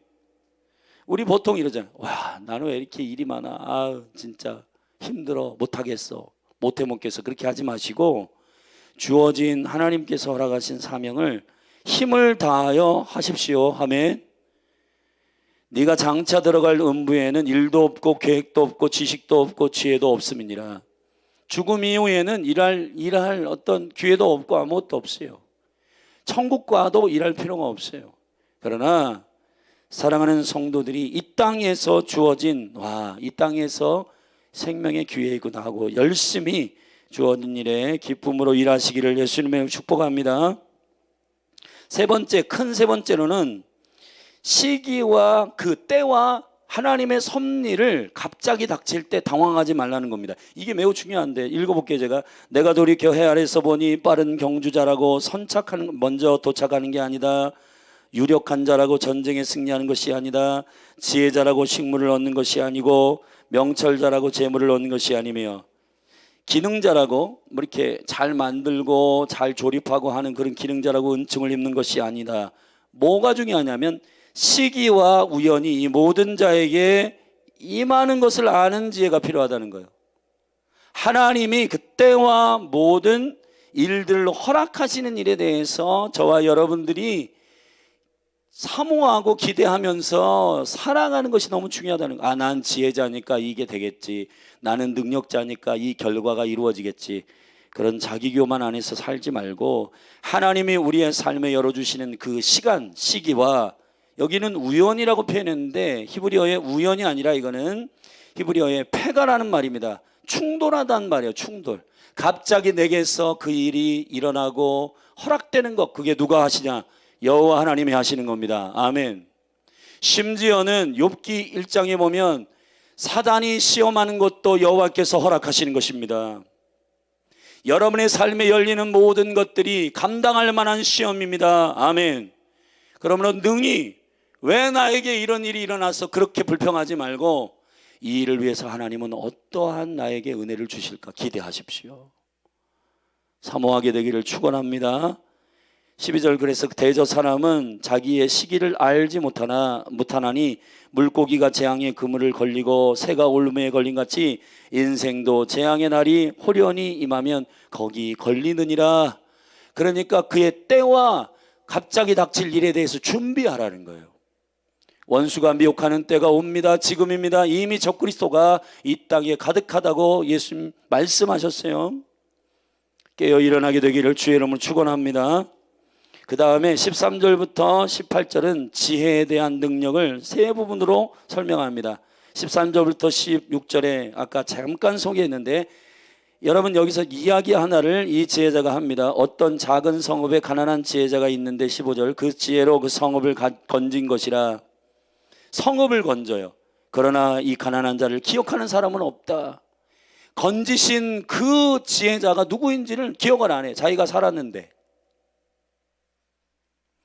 우리 보통 이러잖아요. 와, 나는 왜 이렇게 일이 많아, 진짜 힘들어, 못하겠어, 못해 먹겠어. 그렇게 하지 마시고 주어진 하나님께서 허락하신 사명을 힘을 다하여 하십시오. 아멘. 네가 장차 들어갈 음부에는 일도 없고 계획도 없고 지식도 없고 지혜도 없음이니라. 죽음 이후에는 일할 어떤 기회도 없고 아무것도 없어요. 천국 가도 일할 필요가 없어요. 그러나 사랑하는 성도들이 이 땅에서 주어진, 이 땅에서 생명의 기회이구나 하고 열심히 주어진 일에 기쁨으로 일하시기를 예수님의 축복합니다. 세 번째로는 시기와 그 때와 하나님의 섭리를 갑자기 닥칠 때 당황하지 말라는 겁니다. 이게 매우 중요한데 읽어볼게요. 제가 내가 돌이켜 해 아래서 보니 빠른 경주자라고 먼저 도착하는 게 아니다. 유력한 자라고 전쟁에 승리하는 것이 아니다. 지혜자라고 식물을 얻는 것이 아니고 명철자라고 재물을 얻는 것이 아니며, 기능자라고 이렇게 잘 만들고 잘 조립하고 하는 그런 기능자라고 은총을 입는 것이 아니다. 뭐가 중요하냐면 시기와 우연이 이 모든 자에게 임하는 것을 아는 지혜가 필요하다는 거예요. 하나님이 그때와 모든 일들을 허락하시는 일에 대해서 저와 여러분들이 사모하고 기대하면서 살아가는 것이 너무 중요하다는 거예요. 난 지혜자니까 이게 되겠지, 나는 능력자니까 이 결과가 이루어지겠지. 그런 자기교만 안에서 살지 말고 하나님이 우리의 삶에 열어주시는 그 시간, 시기와, 여기는 우연이라고 표현했는데 히브리어의 우연이 아니라 이거는 히브리어의 패가라는 말입니다. 충돌하다는 말이에요. 충돌. 갑자기 내게서 그 일이 일어나고 허락되는 것, 그게 누가 하시냐? 여호와 하나님이 하시는 겁니다. 아멘. 심지어는 욥기 1장에 보면 사단이 시험하는 것도 여호와께서 허락하시는 것입니다. 여러분의 삶에 열리는 모든 것들이 감당할 만한 시험입니다. 아멘. 그러므로 능히 왜 나에게 이런 일이 일어나서 그렇게 불평하지 말고 이 일을 위해서 하나님은 어떠한 나에게 은혜를 주실까 기대하십시오. 사모하게 되기를 축원합니다. 12절, 그래서 대저 사람은 자기의 시기를 알지 못하나니 물고기가 재앙의 그물을 걸리고 새가 올무에 걸린 같이 인생도 재앙의 날이 호련히 임하면 거기 걸리느니라. 그러니까 그의 때와 갑자기 닥칠 일에 대해서 준비하라는 거예요. 원수가 미혹하는 때가 옵니다. 지금입니다. 이미 적그리스도가 이 땅에 가득하다고 예수님 말씀하셨어요. 깨어 일어나게 되기를 주의 이름으로 축원합니다. 그 다음에 13절부터 18절은 지혜에 대한 능력을 세 부분으로 설명합니다. 13절부터 16절에 아까 잠깐 소개했는데, 여러분 여기서 이야기 하나를 이 지혜자가 합니다. 어떤 작은 성읍에 가난한 지혜자가 있는데 15절, 그 지혜로 그 성읍을 건진 것이라. 성읍을 건져요. 그러나 이 가난한 자를 기억하는 사람은 없다. 건지신 그 지혜자가 누구인지를 기억을 안 해. 자기가 살았는데.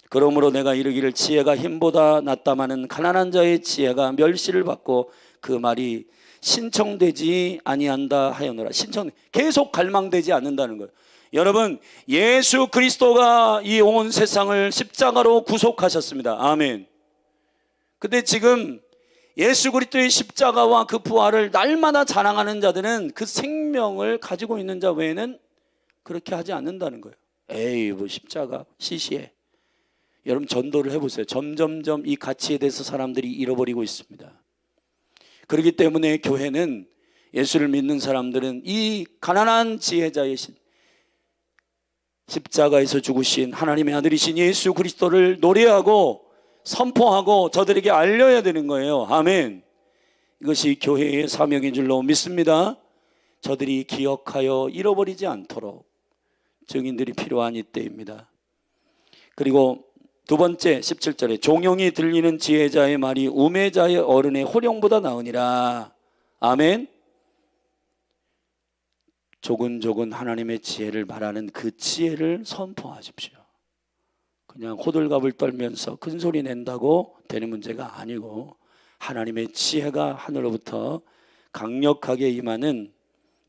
그러므로 내가 이르기를 지혜가 힘보다 낫다마는 가난한 자의 지혜가 멸시를 받고 그 말이 신청되지 아니한다 하였노라. 계속 갈망되지 않는다는 거예요. 여러분, 예수 그리스도가 이 온 세상을 십자가로 구속하셨습니다. 아멘. 근데 지금 예수 그리스도의 십자가와 그 부활을 날마다 자랑하는 자들은 그 생명을 가지고 있는 자 외에는 그렇게 하지 않는다는 거예요. 에이, 뭐 십자가 시시해. 여러분 전도를 해보세요. 점점점 이 가치에 대해서 사람들이 잃어버리고 있습니다. 그렇기 때문에 교회는, 예수를 믿는 사람들은 이 가난한 지혜자의 십자가에서 죽으신 하나님의 아들이신 예수 그리스도를 노래하고 선포하고 저들에게 알려야 되는 거예요. 아멘. 이것이 교회의 사명인 줄로 믿습니다. 저들이 기억하여 잃어버리지 않도록 증인들이 필요한 이때입니다. 그리고 두 번째 17절에 종용이 들리는 지혜자의 말이 우매자의 어른의 호령보다 나으니라. 아멘. 조근조근 하나님의 지혜를 말하는 그 지혜를 선포하십시오. 그냥 호들갑을 떨면서 큰 소리 낸다고 되는 문제가 아니고, 하나님의 지혜가 하늘로부터 강력하게 임하는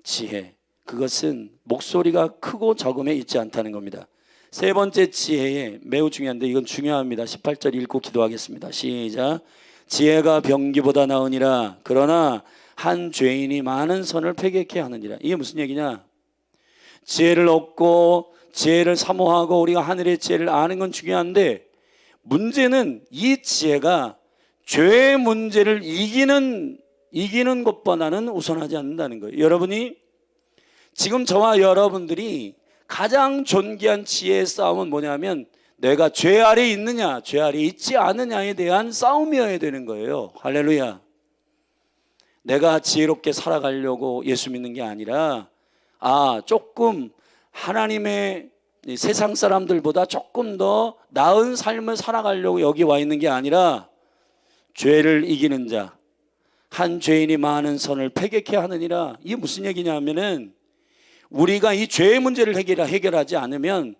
지혜, 그것은 목소리가 크고 적음에 있지 않다는 겁니다. 세 번째 지혜에 매우 중요한데, 이건 중요합니다. 18절 읽고 기도하겠습니다. 시작. 지혜가 병기보다 나으니라. 그러나 한 죄인이 많은 선을 패게케 하느니라. 이게 무슨 얘기냐? 지혜를 얻고 지혜를 사모하고 우리가 하늘의 지혜를 아는 건 중요한데, 문제는 이 지혜가 죄의 문제를 이기는 것보다는 우선하지 않는다는 거예요. 여러분이 지금 저와 여러분들이 가장 존귀한 지혜의 싸움은 뭐냐면, 내가 죄 아래 있느냐 죄 아래 있지 않느냐에 대한 싸움이어야 되는 거예요. 할렐루야. 내가 지혜롭게 살아가려고 예수 믿는 게 아니라, 조금 하나님의 세상 사람들보다 조금 더 나은 삶을 살아가려고 여기 와 있는 게 아니라, 죄를 이기는 자, 한 죄인이 많은 선을 패게케 하느니라. 이게 무슨 얘기냐면은, 우리가 이 죄의 문제를 해결하지 않으면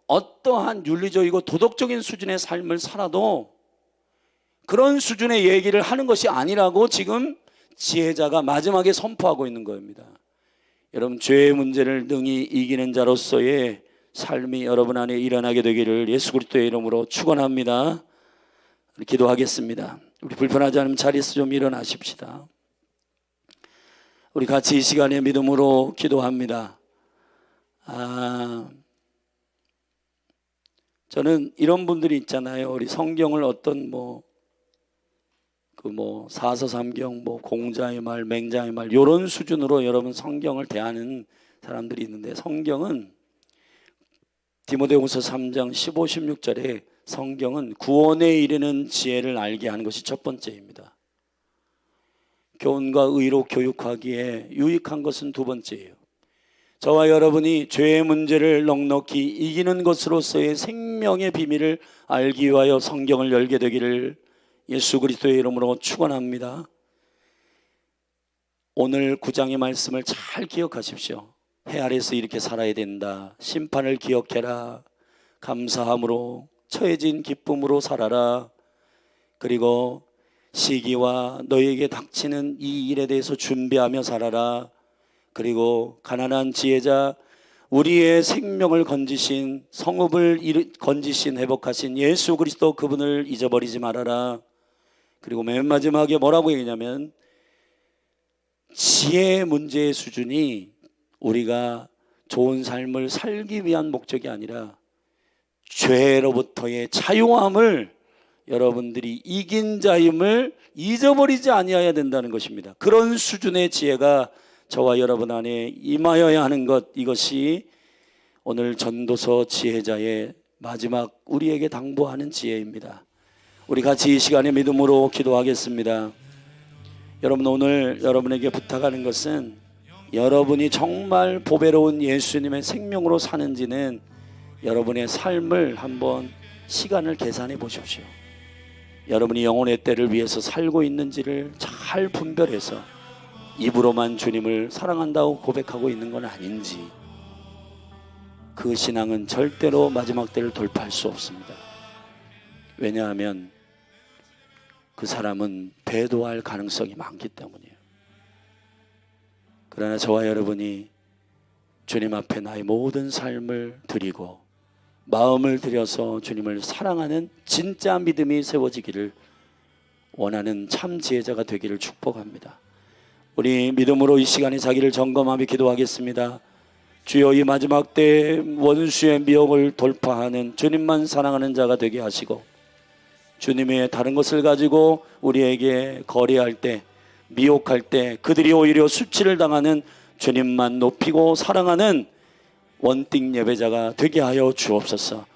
어떠한 윤리적이고 도덕적인 수준의 삶을 살아도 그런 수준의 얘기를 하는 것이 아니라고 지금 지혜자가 마지막에 선포하고 있는 겁니다. 여러분, 죄의 문제를 능히 이기는 자로서의 삶이 여러분 안에 일어나게 되기를 예수 그리스도의 이름으로 축원합니다. 기도하겠습니다. 우리 불편하지 않으면 자리에서 좀 일어나십시다. 우리 같이 이 시간에 믿음으로 기도합니다. 저는 이런 분들이 있잖아요. 우리 성경을 어떤 사서삼경, 공자의 말, 맹자의 말, 이런 수준으로 여러분 성경을 대하는 사람들이 있는데, 성경은 디모데후서 3장 15, 16절에 성경은 구원에 이르는 지혜를 알게 하는 것이 첫 번째입니다. 교훈과 의로 교육하기에 유익한 것은 두 번째예요. 저와 여러분이 죄의 문제를 넉넉히 이기는 것으로서의 생명의 비밀을 알기 위하여 성경을 열게 되기를 예수 그리스도의 이름으로 축원합니다. 오늘 9장의 말씀을 잘 기억하십시오. 해 아래서 이렇게 살아야 된다. 심판을 기억해라. 감사함으로 처해진 기쁨으로 살아라. 그리고 시기와 너에게 닥치는 이 일에 대해서 준비하며 살아라. 그리고 가난한 지혜자, 우리의 생명을 건지신, 성읍을 건지신, 회복하신 예수 그리스도, 그분을 잊어버리지 말아라. 그리고 맨 마지막에 뭐라고 얘기냐면, 지혜의 문제의 수준이 우리가 좋은 삶을 살기 위한 목적이 아니라 죄로부터의 자유함을 여러분들이 이긴 자임을 잊어버리지 아니해야 된다는 것입니다. 그런 수준의 지혜가 저와 여러분 안에 임하여야 하는 것, 이것이 오늘 전도서 지혜자의 마지막 우리에게 당부하는 지혜입니다. 우리 같이 이 시간에 믿음으로 기도하겠습니다. 여러분, 오늘 여러분에게 부탁하는 것은 여러분이 정말 보배로운 예수님의 생명으로 사는지는 여러분의 삶을 한번 시간을 계산해 보십시오. 여러분이 영혼의 때를 위해서 살고 있는지를 잘 분별해서 입으로만 주님을 사랑한다고 고백하고 있는 건 아닌지, 그 신앙은 절대로 마지막 때를 돌파할 수 없습니다. 왜냐하면 그 사람은 배도할 가능성이 많기 때문이에요. 그러나 저와 여러분이 주님 앞에 나의 모든 삶을 드리고 마음을 들여서 주님을 사랑하는 진짜 믿음이 세워지기를 원하는 참 지혜자가 되기를 축복합니다. 우리 믿음으로 이 시간에 자기를 점검하며 기도하겠습니다. 주여, 이 마지막 때 원수의 미혹을 돌파하는 주님만 사랑하는 자가 되게 하시고, 주님의 다른 것을 가지고 우리에게 거래할 때, 미혹할 때 그들이 오히려 수치를 당하는 주님만 높이고 사랑하는 원띵 예배자가 되게 하여 주옵소서.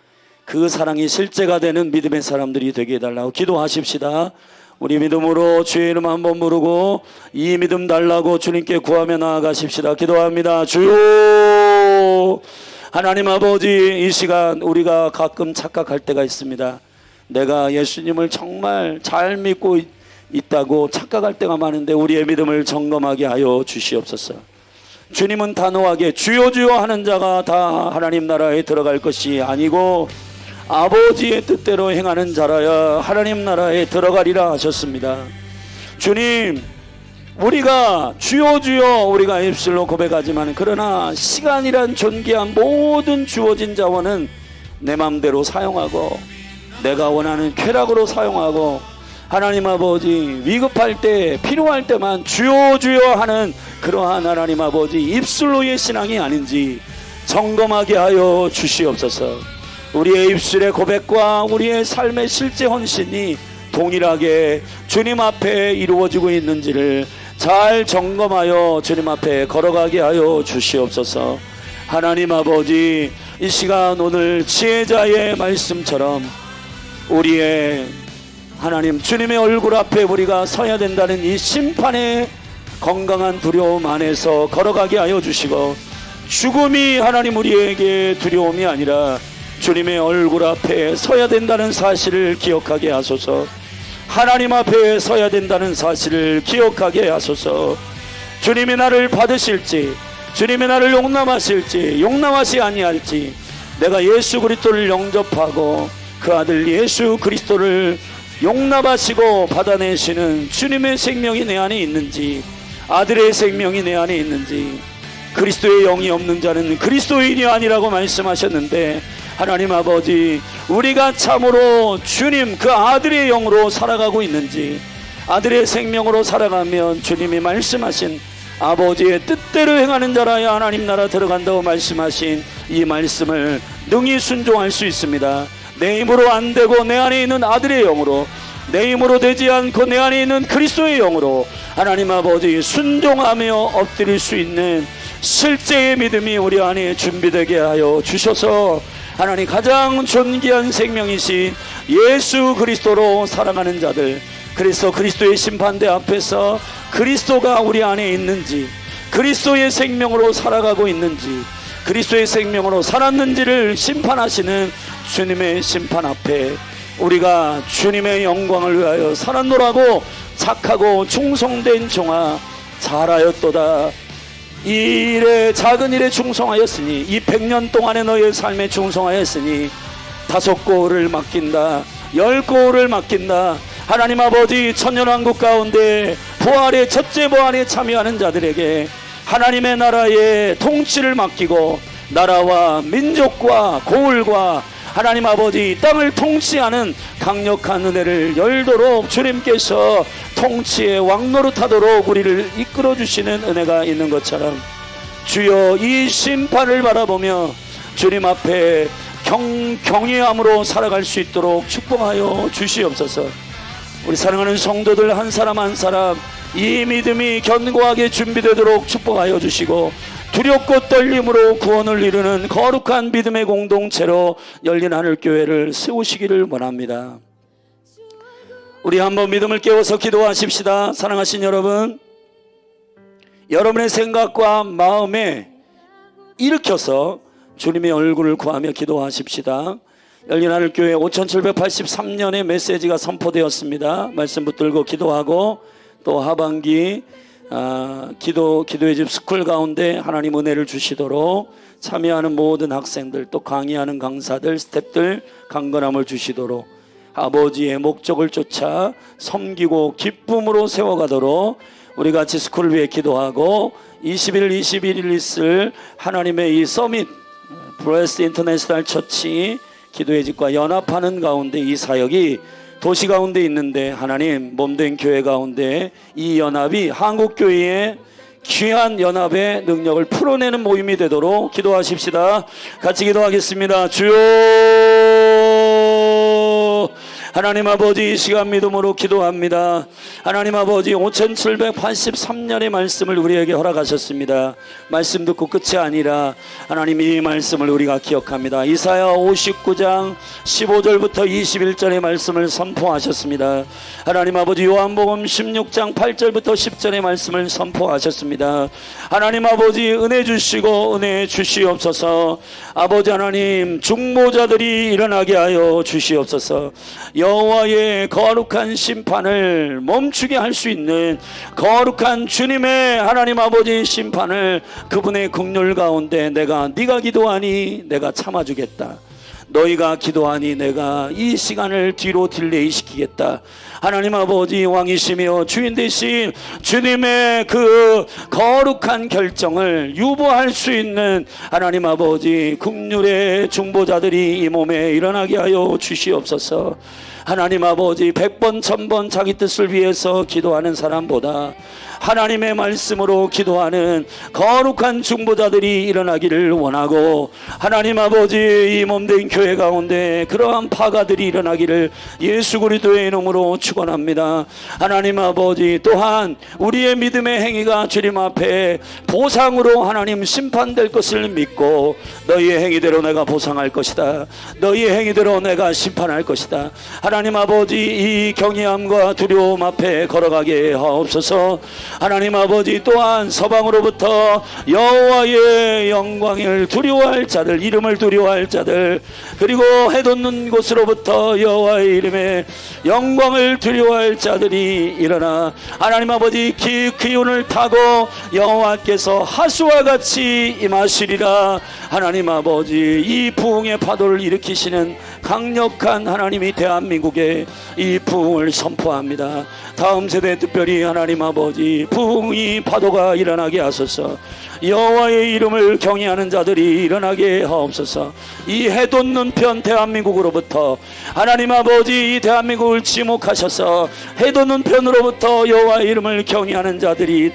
그 사랑이 실제가 되는 믿음의 사람들이 되게 해달라고 기도하십시다. 우리 믿음으로 주의 이름 한번 부르고 이 믿음 달라고 주님께 구하며 나아가십시다. 기도합니다. 주여, 하나님 아버지, 이 시간 우리가 가끔 착각할 때가 있습니다. 내가 예수님을 정말 잘 믿고 있다고 착각할 때가 많은데 우리의 믿음을 점검하게 하여 주시옵소서. 주님은 단호하게 주여 주여 하는 자가 다 하나님 나라에 들어갈 것이 아니고 아버지의 뜻대로 행하는 자라야 하나님 나라에 들어가리라 하셨습니다. 주님, 우리가 주여 주여 우리가 입술로 고백하지만, 그러나 시간이란 존귀한 모든 주어진 자원은 내 맘대로 사용하고 내가 원하는 쾌락으로 사용하고, 하나님 아버지 위급할 때 필요할 때만 주여 주여 하는 그러한 하나님 아버지 입술로의 신앙이 아닌지 점검하게 하여 주시옵소서. 우리의 입술의 고백과 우리의 삶의 실제 헌신이 동일하게 주님 앞에 이루어지고 있는지를 잘 점검하여 주님 앞에 걸어가게 하여 주시옵소서. 하나님 아버지, 이 시간 오늘 지혜자의 말씀처럼 우리의 하나님 주님의 얼굴 앞에 우리가 서야 된다는 이 심판의 건강한 두려움 안에서 걸어가게 하여 주시고, 죽음이 하나님 우리에게 두려움이 아니라 주님의 얼굴 앞에 서야 된다는 사실을 기억하게 하소서. 하나님 앞에 서야 된다는 사실을 기억하게 하소서. 주님이 나를 받으실지, 주님이 나를 용납하실지, 용납하시 아니할지, 내가 예수 그리스도를 영접하고 그 아들 예수 그리스도를 용납하시고 받아내시는 주님의 생명이 내 안에 있는지, 아들의 생명이 내 안에 있는지, 그리스도의 영이 없는 자는 그리스도인이 아니라고 말씀하셨는데, 하나님 아버지, 우리가 참으로 주님 그 아들의 영으로 살아가고 있는지, 아들의 생명으로 살아가면 주님이 말씀하신 아버지의 뜻대로 행하는 자라야 하나님 나라 들어간다고 말씀하신 이 말씀을 능히 순종할 수 있습니다. 내 힘으로 안 되고 내 안에 있는 아들의 영으로, 내 힘으로 되지 않고 내 안에 있는 그리스도의 영으로 하나님 아버지 순종하며 엎드릴 수 있는 실제의 믿음이 우리 안에 준비되게 하여 주셔서 하나님 가장 존귀한 생명이신 예수 그리스도로 살아가는 자들, 그래서 그리스도의 심판대 앞에서 그리스도가 우리 안에 있는지, 그리스도의 생명으로 살아가고 있는지, 그리스도의 생명으로 살았는지를 심판하시는 주님의 심판 앞에 우리가 주님의 영광을 위하여 살았노라고 착하고 충성된 종아 잘하였도다. 이 일에 작은 일에 충성하였으니, 이 100년 동안의 너의 삶에 충성하였으니 5고을을 맡긴다, 10고을을 맡긴다. 하나님 아버지, 천년왕국 가운데 부활의 첫째 부활에 참여하는 자들에게 하나님의 나라의 통치를 맡기고 나라와 민족과 고을과 하나님 아버지 땅을 통치하는 강력한 은혜를 열도록 주님께서 통치의 왕노릇하도록 우리를 이끌어 주시는 은혜가 있는 것처럼, 주여 이 심판을 바라보며 주님 앞에 경외함으로 살아갈 수 있도록 축복하여 주시옵소서. 우리 사랑하는 성도들 한 사람 한 사람 이 믿음이 견고하게 준비되도록 축복하여 주시고, 두렵고 떨림으로 구원을 이루는 거룩한 믿음의 공동체로 열린 하늘교회를 세우시기를 원합니다. 우리 한번 믿음을 깨워서 기도하십시다. 사랑하신 여러분, 여러분의 생각과 마음에 일으켜서 주님의 얼굴을 구하며 기도하십시다. 열린 하늘교회 5783년의 메시지가 선포되었습니다. 말씀 붙들고 기도하고, 또 하반기 기도의 집 스쿨 가운데 하나님 은혜를 주시도록 참여하는 모든 학생들, 또 강의하는 강사들, 스태프들 강건함을 주시도록 아버지의 목적을 쫓아 섬기고 기쁨으로 세워가도록 우리 같이 스쿨을 위해 기도하고, 20일 21일 있을 하나님의 이 서밋 브레스트 인터내셔널 처치 기도의 집과 연합하는 가운데 이 사역이 도시 가운데 있는데, 하나님 몸된 교회 가운데 이 연합이 한국교회의 귀한 연합의 능력을 풀어내는 모임이 되도록 기도하십시다. 같이 기도하겠습니다. 주여, 하나님 아버지, 이 시간 믿음으로 기도합니다. 하나님 아버지, 5783년의 말씀을 우리에게 허락하셨습니다. 말씀 듣고 끝이 아니라 하나님 이 말씀을 우리가 기억합니다. 이사야 59장 15절부터 21절의 말씀을 선포하셨습니다. 하나님 아버지, 요한복음 16장 8절부터 10절의 말씀을 선포하셨습니다. 하나님 아버지, 은혜 주시고 은혜 주시옵소서. 아버지 하나님, 중보자들이 일어나게 하여 주시옵소서. 여호와의 거룩한 심판을 멈추게 할 수 있는 거룩한 주님의 하나님 아버지 심판을 그분의 긍휼 가운데 네가 기도하니 내가 참아주겠다, 너희가 기도하니 내가 이 시간을 뒤로 딜레이 시키겠다. 하나님 아버지, 왕이시며 주인 되신 주님의 그 거룩한 결정을 유보할 수 있는 하나님 아버지 긍휼의 중보자들이 이 몸에 일어나게 하여 주시옵소서. 하나님 아버지, 100번 1000번 자기 뜻을 위해서 기도하는 사람보다 하나님의 말씀으로 기도하는 거룩한 중보자들이 일어나기를 원하고, 하나님 아버지, 이 몸된 교회 가운데 그러한 파가들이 일어나기를 예수 그리스도의 이름으로 축원합니다. 하나님 아버지, 또한 우리의 믿음의 행위가 주님 앞에 보상으로 하나님 심판될 것을 믿고, 너희의 행위대로 내가 보상할 것이다, 너희의 행위대로 내가 심판할 것이다. 하나님 아버지, 이 경외함과 두려움 앞에 걸어가게 하옵소서. 하나님 아버지, 또한 서방으로부터 여호와의 영광을 두려워할 자들, 이름을 두려워할 자들, 그리고 해돋는 곳으로부터 여호와의 이름의 영광을 두려워할 자들이 일어나 하나님 아버지, 기운을 타고 여호와께서 하수와 같이 임하시리라. 하나님 아버지, 이 부흥의 파도를 일으키시는 강력한 하나님이 대한민국에 이 부흥을 선포합니다. 다음 세대 특별히 하나님 아버지, 부흥이 파도가 일어나게 하소서. 여호와의 이름을 경외하는 자들이 일어나게 하옵소서. 이 해돋는 편 대한민국으로부터 하나님 아버지, 이 대한민국을 지목하셔서 해돋는 편으로부터 여호와의 이름을 경외하는 자들이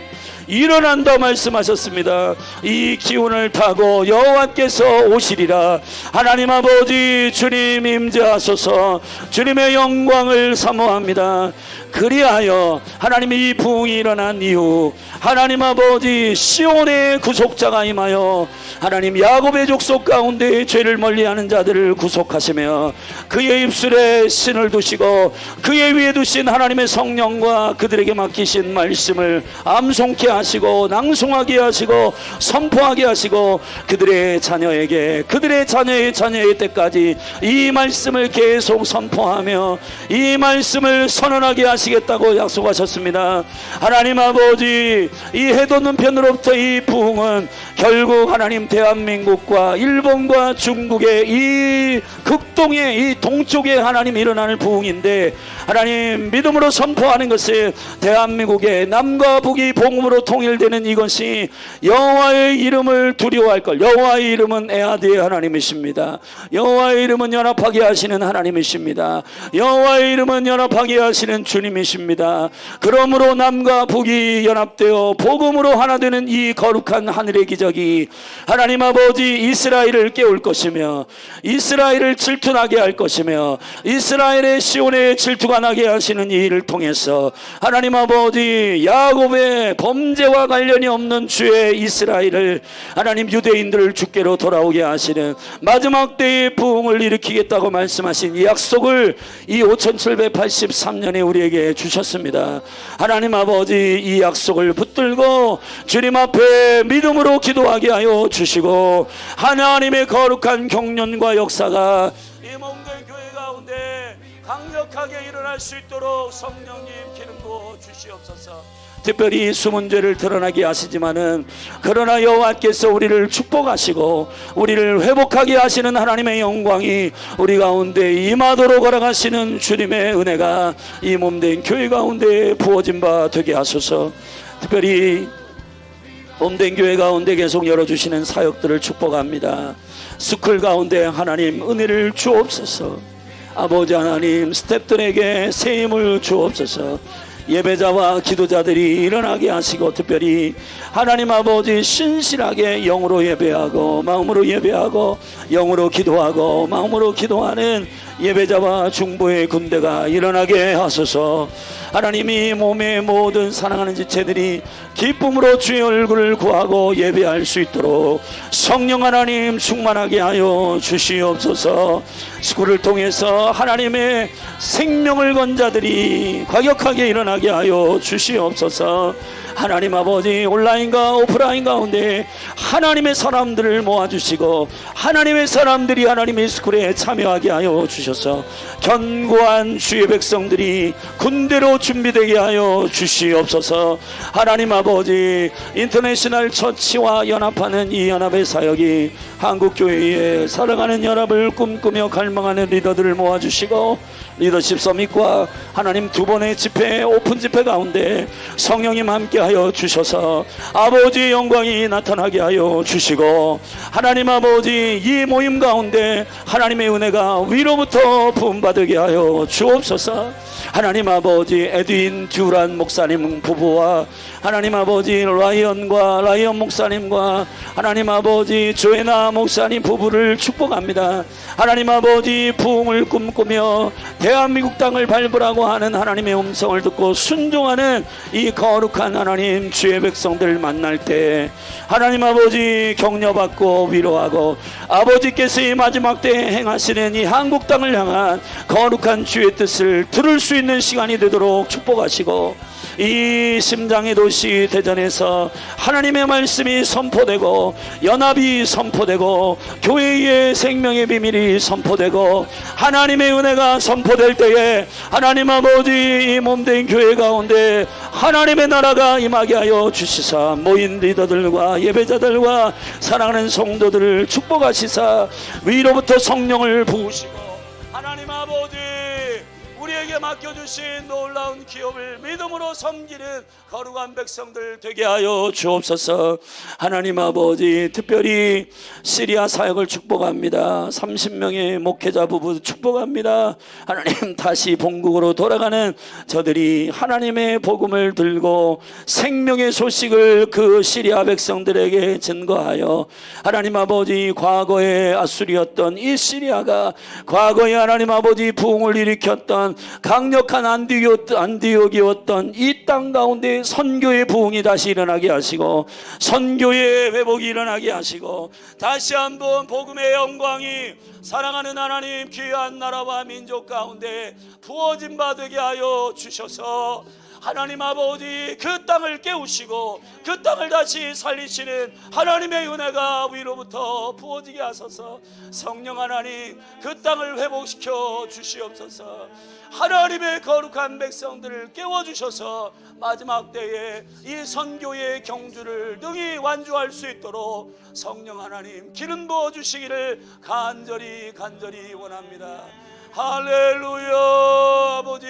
일어난다 말씀하셨습니다. 이 기운을 타고 여호와께서 오시리라. 하나님 아버지 주님 임재하소서. 주님의 영광을 사모합니다. 그리하여 하나님이 이 부흥이 일어난 이후 하나님 아버지 시온의 구속자가 임하여 하나님 야곱의 족속 가운데 죄를 멀리하는 자들을 구속하시며 그의 입술에 신을 두시고 그의 위에 두신 하나님의 성령과 그들에게 맡기신 말씀을 암송케 하시고 낭송하게 하시고 선포하게 하시고 그들의 자녀에게 그들의 자녀의 자녀의 때까지 이 말씀을 계속 선포하며 이 말씀을 선언하게 하시겠다고 약속하셨습니다. 하나님 아버지 이 해돋는 편으로부터 이 부흥은 결국 하나님 대한민국과 일본과 중국의 이 극동의 이 동쪽에 하나님 일어나는 부흥인데 하나님 믿음으로 선포하는 것은 대한민국의 남과 북이 복음으로 통일되는 이것이 여호와의 이름을 두려워할 걸. 여호와의 이름은 에아드의 하나님이십니다. 여호와의 이름은 연합하게 하시는 하나님이십니다. 여호와의 이름은 연합하게 하시는 주님이십니다. 그러므로 남과 북이 연합되어 복음으로 하나 되는 이 거룩한 하늘의 기적이 하나님 아버지 이스라엘을 깨울 것이며 이스라엘을 질투나게 할 것이며 이스라엘의 시온에 질투가 나게 하시는 이 일을 통해서 하나님 아버지 야곱의 범죄와 관련이 없는 주의 이스라엘을 하나님 유대인들을 주께로 돌아오게 하시는 마지막 때의 부흥을 일으키겠다고 말씀하신 이 약속을 이 5783년에 우리에게 주셨습니다. 하나님 아버지 이 약속을 붙들고 주님 앞에 믿음으로 기도하게 하여 주시고 하나님의 거룩한 경륜과 역사가 이 몸된 교회 가운데 강력하게 일어날 수 있도록 성령님 기름 부어 주시옵소서. 특별히 숨은 죄를 드러나게 하시지만은 그러나 여호와께서 우리를 축복하시고 우리를 회복하게 하시는 하나님의 영광이 우리 가운데 임하도록 허락하시는 주님의 은혜가 이 몸된 교회 가운데 부어진 바 되게 하소서. 특별히 몸된 교회 가운데 계속 열어주시는 사역들을 축복합니다. 스쿨 가운데 하나님 은혜를 주옵소서. 아버지 하나님 스태프들에게 새 힘을 주옵소서. 예배자와 기도자들이 일어나게 하시고 특별히 하나님 아버지 신실하게 영으로 예배하고 마음으로 예배하고 영으로 기도하고 마음으로 기도하는 예배자와 중보의 군대가 일어나게 하소서. 하나님이 몸의 모든 사랑하는 지체들이 기쁨으로 주의 얼굴을 구하고 예배할 수 있도록 성령 하나님 충만하게 하여 주시옵소서. 스쿨을 통해서 하나님의 생명을 건 자들이 과격하게 일어나게 하여 주시옵소서. 하나님 아버지 온라인과 오프라인 가운데 하나님의 사람들을 모아주시고 하나님의 사람들이 하나님의 스쿨에 참여하게 하여 주셔서 견고한 주의 백성들이 군대로 준비되게 하여 주시옵소서. 하나님 아버지 인터내셔널 처치와 연합하는 이 연합의 사역이 한국교회에 살아가는 연합을 꿈꾸며 갈망하는 리더들을 모아주시고 리더십 서밋과 하나님 두 번의 집회 오픈 집회 가운데 성령님 함께하여 주셔서 아버지의 영광이 나타나게 하여 주시고 하나님 아버지 이 모임 가운데 하나님의 은혜가 위로부터 부음받게 하여 주옵소서. 하나님 아버지 에드윈 듀란 목사님 부부와 하나님 아버지 라이언 목사님과 하나님 아버지 조에나 목사님 부부를 축복합니다. 하나님 아버지 부흥을 꿈꾸며 대한민국 땅을 밟으라고 하는 하나님의 음성을 듣고 순종하는 이 거룩한 하나님 주의 백성들을 만날 때 하나님 아버지 격려받고 위로하고 아버지께서 이 마지막 때에 행하시는 이 한국 땅을 향한 거룩한 주의 뜻을 들을 수 있는 시간이 되도록 축복하시고 이 심장의 도시 대전에서 하나님의 말씀이 선포되고 연합이 선포되고 교회의 생명의 비밀이 선포되고 하나님의 은혜가 선포될 때에 하나님 아버지 이 몸된 교회 가운데 하나님의 나라가 임하게 하여 주시사 모인 리더들과 예배자들과 사랑하는 성도들을 축복하시사 위로부터 성령을 부으시고 하나님 아버지 우리에게 우리에게 맡겨주신 놀라운 기업을 믿음으로 섬기는 거룩한 백성들 되게 하여 주옵소서. 하나님 아버지, 특별히 시리아 사역을 축복합니다. 30명의 목회자 부부 축복합니다. 하나님, 다시 본국으로 돌아가는 저들이 하나님의 복음을 들고 생명의 소식을 그 시리아 백성들에게 증거하여 하나님 아버지, 과거에 아수리였던 이 시리아가 과거에 하나님 아버지 부흥을 일으켰던 강력한 안디옥이었던 이 땅 가운데 선교의 부흥이 다시 일어나게 하시고 선교의 회복이 일어나게 하시고 다시 한번 복음의 영광이 사랑하는 하나님 귀한 나라와 민족 가운데 부어진 바 되게 하여 주셔서 하나님 아버지, 그 땅을 깨우시고 그 땅을 다시 살리시는 하나님의 은혜가 위로부터 부어지게 하소서. 성령 하나님, 그 땅을 회복시켜 주시옵소서. 하나님의 거룩한 백성들을 깨워주셔서 마지막 때에 이 선교의 경주를 능히 완주할 수 있도록 성령 하나님 기름 부어 주시기를 간절히 원합니다. 할렐루야. 아버지,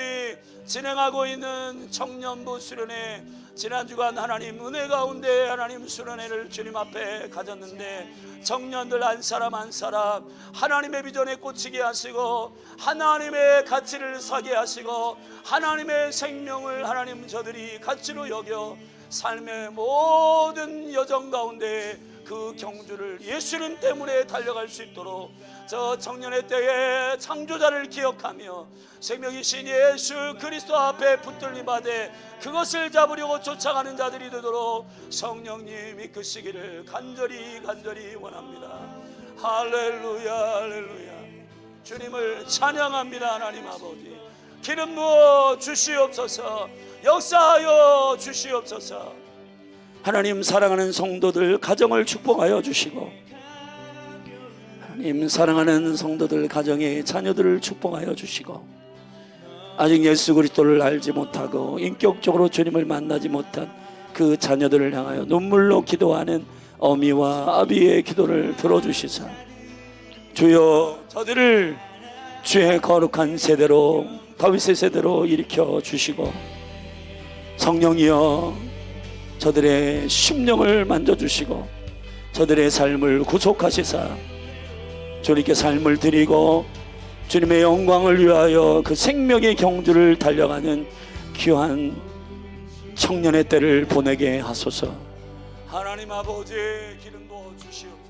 진행하고 있는 청년부 수련회, 지난 주간 하나님 은혜 가운데 하나님 수련회를 주님 앞에 가졌는데 청년들 한 사람 한 사람 하나님의 비전에 꽂히게 하시고 하나님의 가치를 사게 하시고 하나님의 생명을 하나님 저들이 가치로 여겨 삶의 모든 여정 가운데 그 경주를 예수님 때문에 달려갈 수 있도록 저 청년의 때에 창조자를 기억하며 생명이신 예수 그리스도 앞에 붙들림 받에 그것을 잡으려고 쫓아가는 자들이 되도록 성령님 이끄시기를 간절히 원합니다. 할렐루야. 주님을 찬양합니다. 하나님 아버지, 기름 부어 주시옵소서. 역사하여 주시옵소서. 하나님, 사랑하는 성도들 가정을 축복하여 주시고 하나님, 사랑하는 성도들 가정의 자녀들을 축복하여 주시고 아직 예수 그리스도를 알지 못하고 인격적으로 주님을 만나지 못한 그 자녀들을 향하여 눈물로 기도하는 어미와 아비의 기도를 들어주시사 주여, 저들을 주의 거룩한 세대로, 다윗의 세대로 일으켜 주시고 성령이여, 저들의 심령을 만져주시고 저들의 삶을 구속하시사 주님께 삶을 드리고 주님의 영광을 위하여 그 생명의 경주를 달려가는 귀한 청년의 때를 보내게 하소서. 하나님 아버지, 기름 부어 주시옵소서.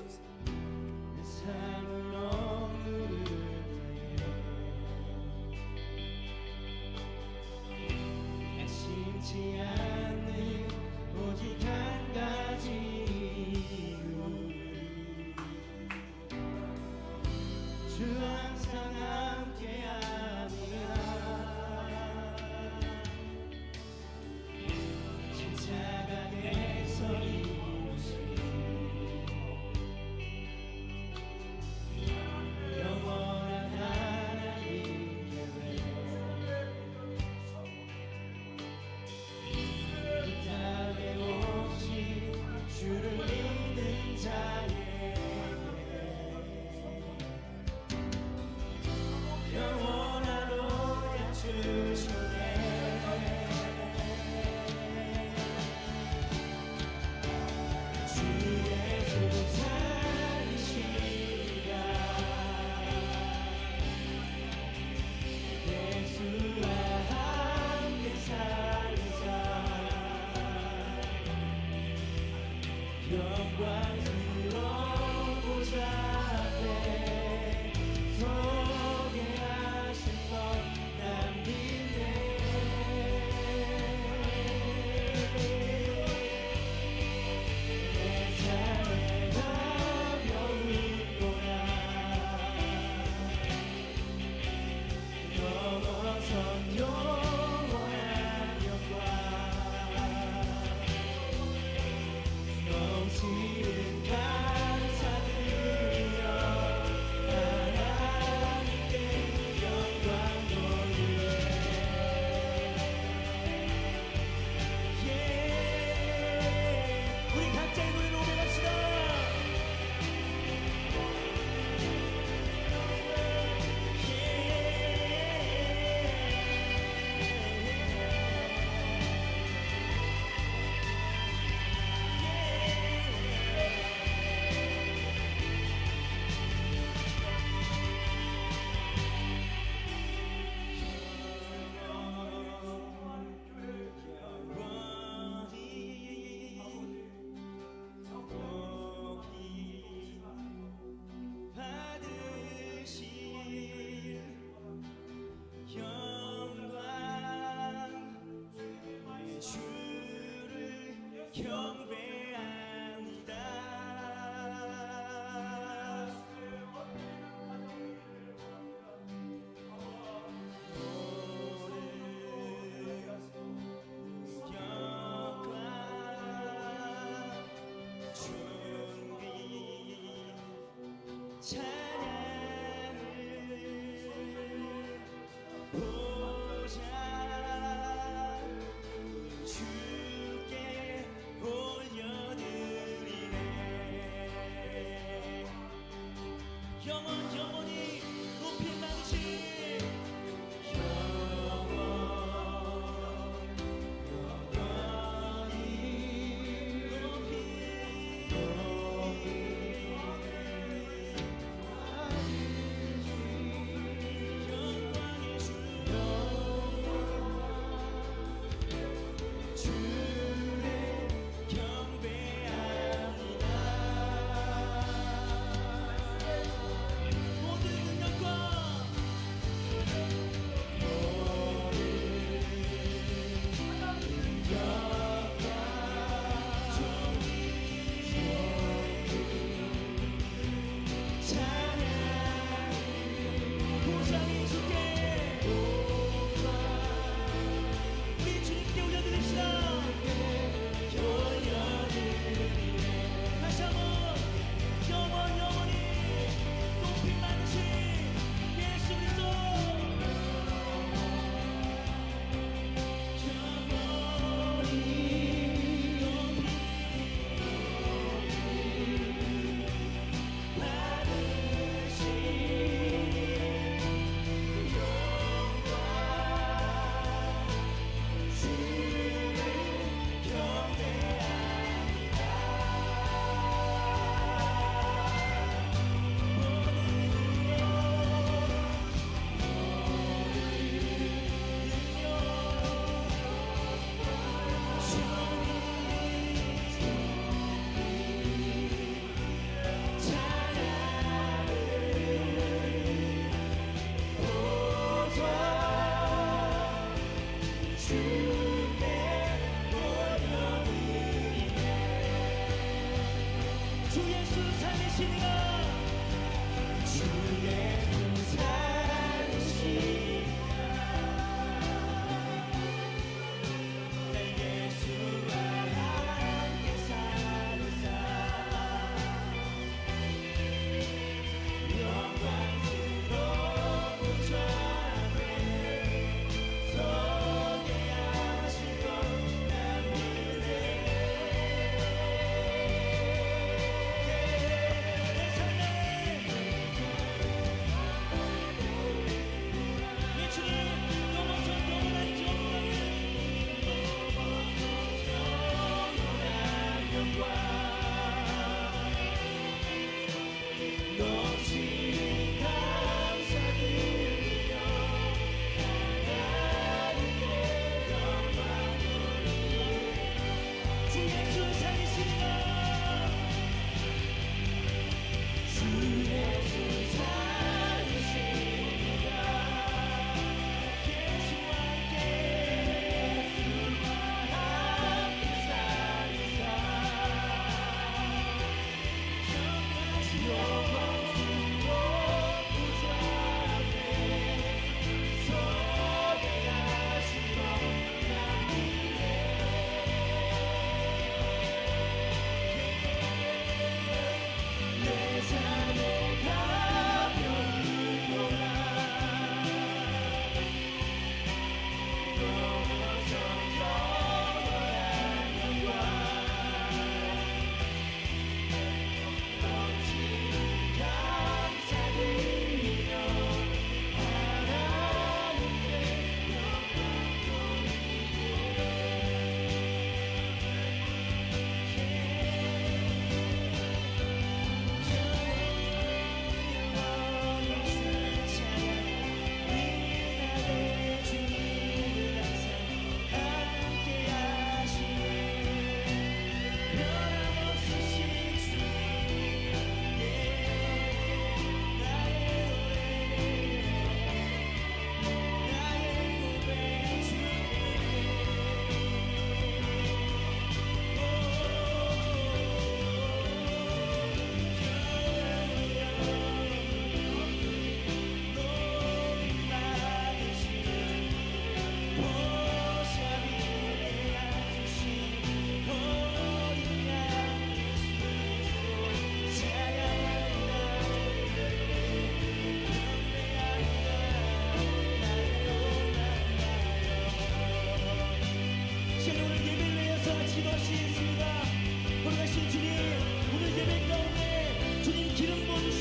영원히 높이 만드신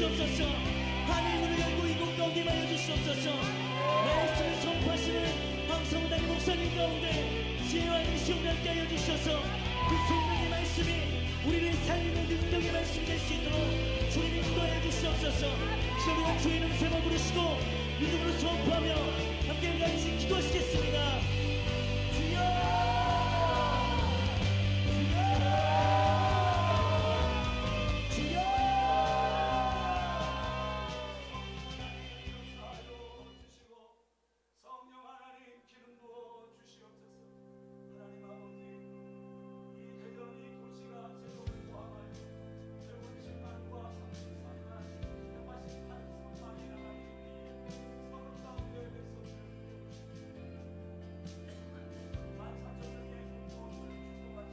주시옵소서. 하늘 문을 열고 이곳 가운데 임하여 주시옵소서. 말씀을 선포하시는 황성당 목사님 가운데 지혜와 인식을 함께 하여 주셔서 그 생명의 말씀이 우리를 살리는 능력의 말씀이 될 수 있도록 주님 인도하여 주시옵소서. 우리가 주의 이름 세번 부르시고 믿음으로 선포하며 함께 같이 기도하시겠습니다. 주여, 주여, 주여. 주시고 성령 하나님 기름 부어 주시옵소서. 하나님 아버지, 이 대전 이 도시가 제도를 포함하여 세월 10만과 30만과 180만 성만이 나가는 이 서로 가운데 백성들 만사천명의 공동을 주고받지만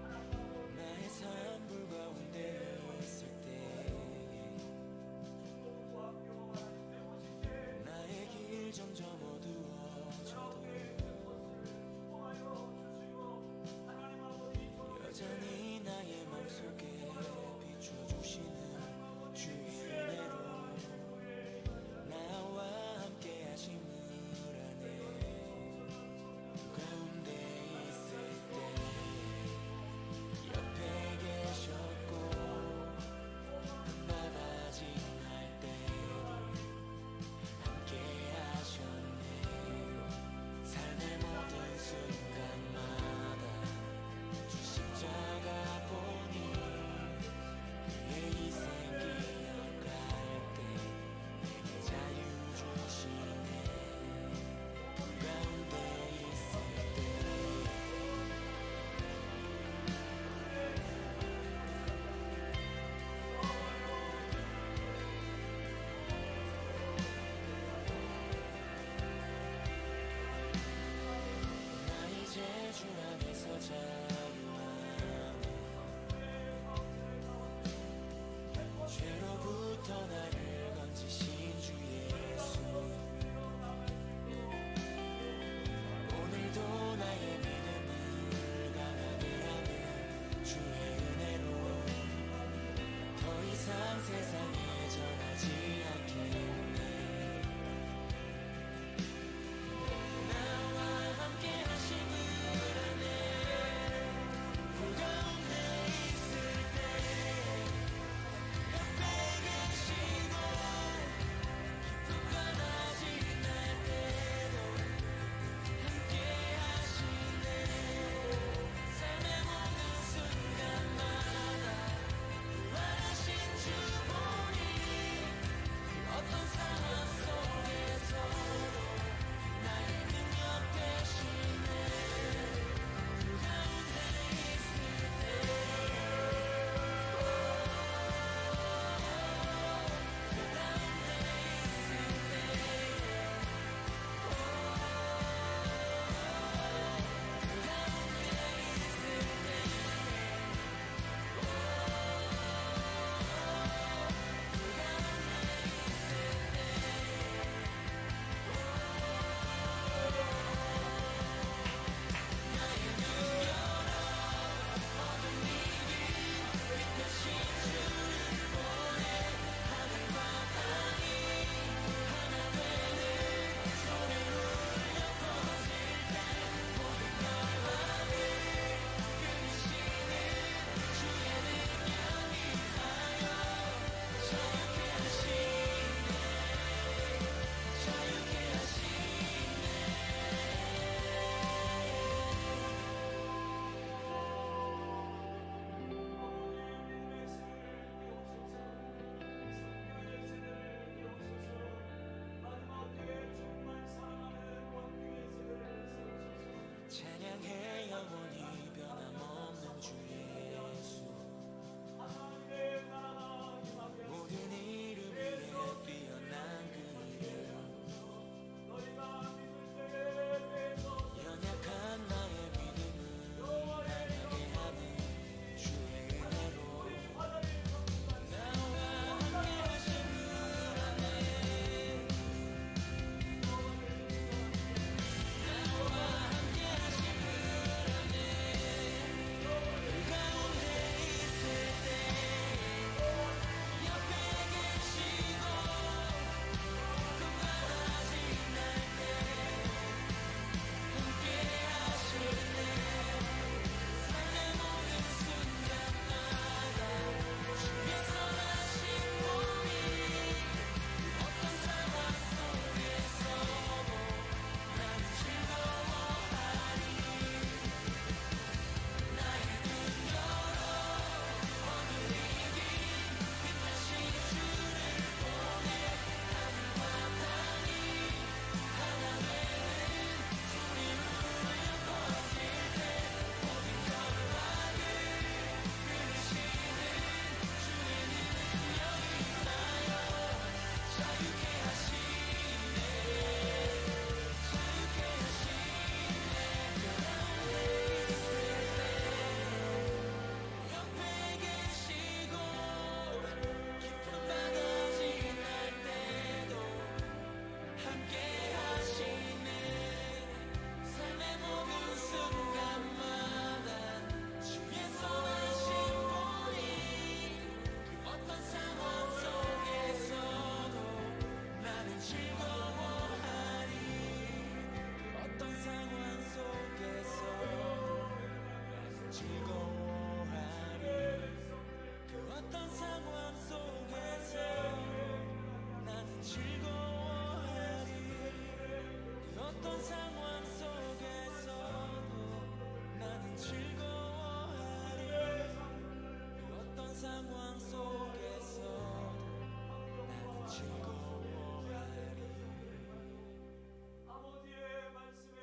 하나님 나의 산불 가운데 있을 때 축복과 하나님 되고 나의 길 점점 어두워져도 여전히 나의 맘속에 비춰주시는 주의 은혜로 나와 함께 하심을 아네. 가운데 있을 때 옆에 계셨고 금바다 지날 때도 함께 하셨네. 삶의 모든 순간마다 주 십자가 보니 그의 희생 기억할 때 내게 자유 주시네. 가운데 있을 때 나 이제 주 안에서 자유하네. 죄로부터 나를 건지신 주 예수, 오늘도 나의 믿음을 강하게 하는 주의 은혜로 더 이상 세상에 전하지 않겠네. 나와 함께 하심을 아네. 어떤 상황 속에서도 나는 즐거워하리. 어떤 상황 속에서도 나는 즐거워하리. 아버지의 말씀에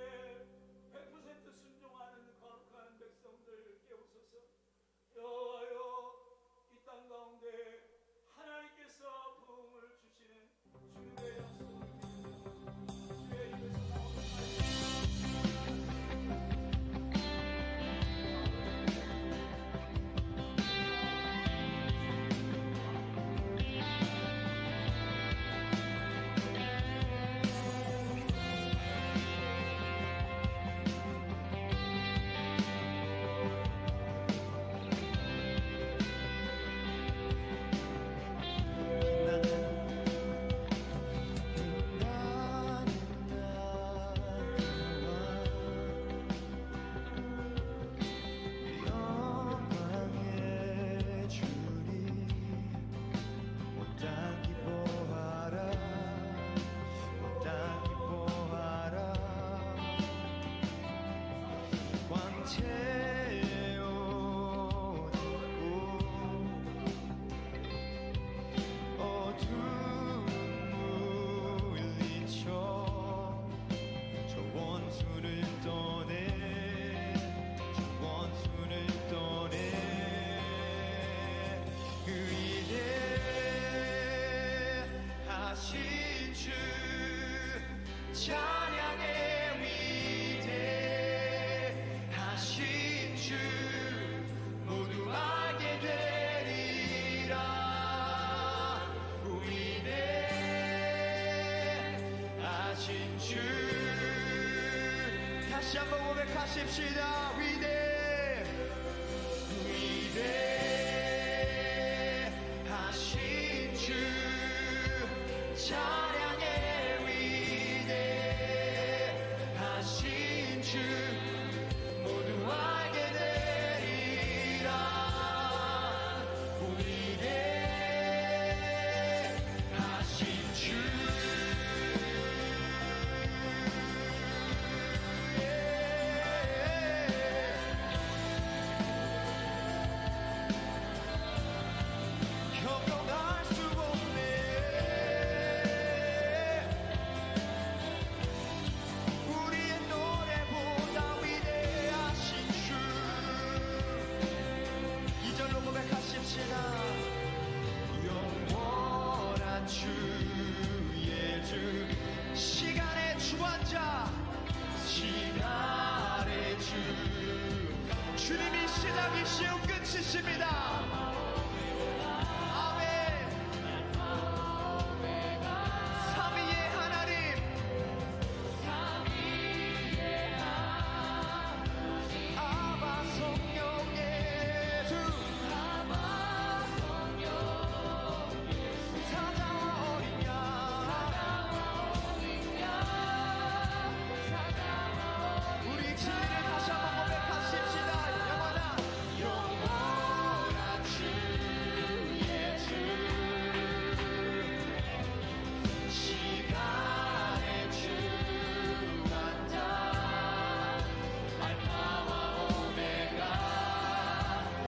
100% 순종하는 거룩한 백성들 깨우소서. 여호와여, 이 땅 가운데 하나님께서 부흥을 주시는 주의 약속을 믿으며 주의 입에서 나오는 영광의 주님 온 땅 기뻐하라. 온 땅 기뻐하라. 광채의 옷 입고 어두운 물리쳐 저 원수를 떠내. 저 원수를 떠내. 위대하신 주 찬양의 위대하신 주 모두 알게 되리라. 위대하신 주 다시 한번 고백하십시다. 위대하신 주 찬양의 위대하신 주 모두 알게 되리라. 위대하신 주 형용할 수 없네. 우리의 노래보다 위대하신 주. 2절로 고백하십시다. 영원한 주의 주 시간의 주관자 시간의 주 주님이 시작이시오 끝이십니다.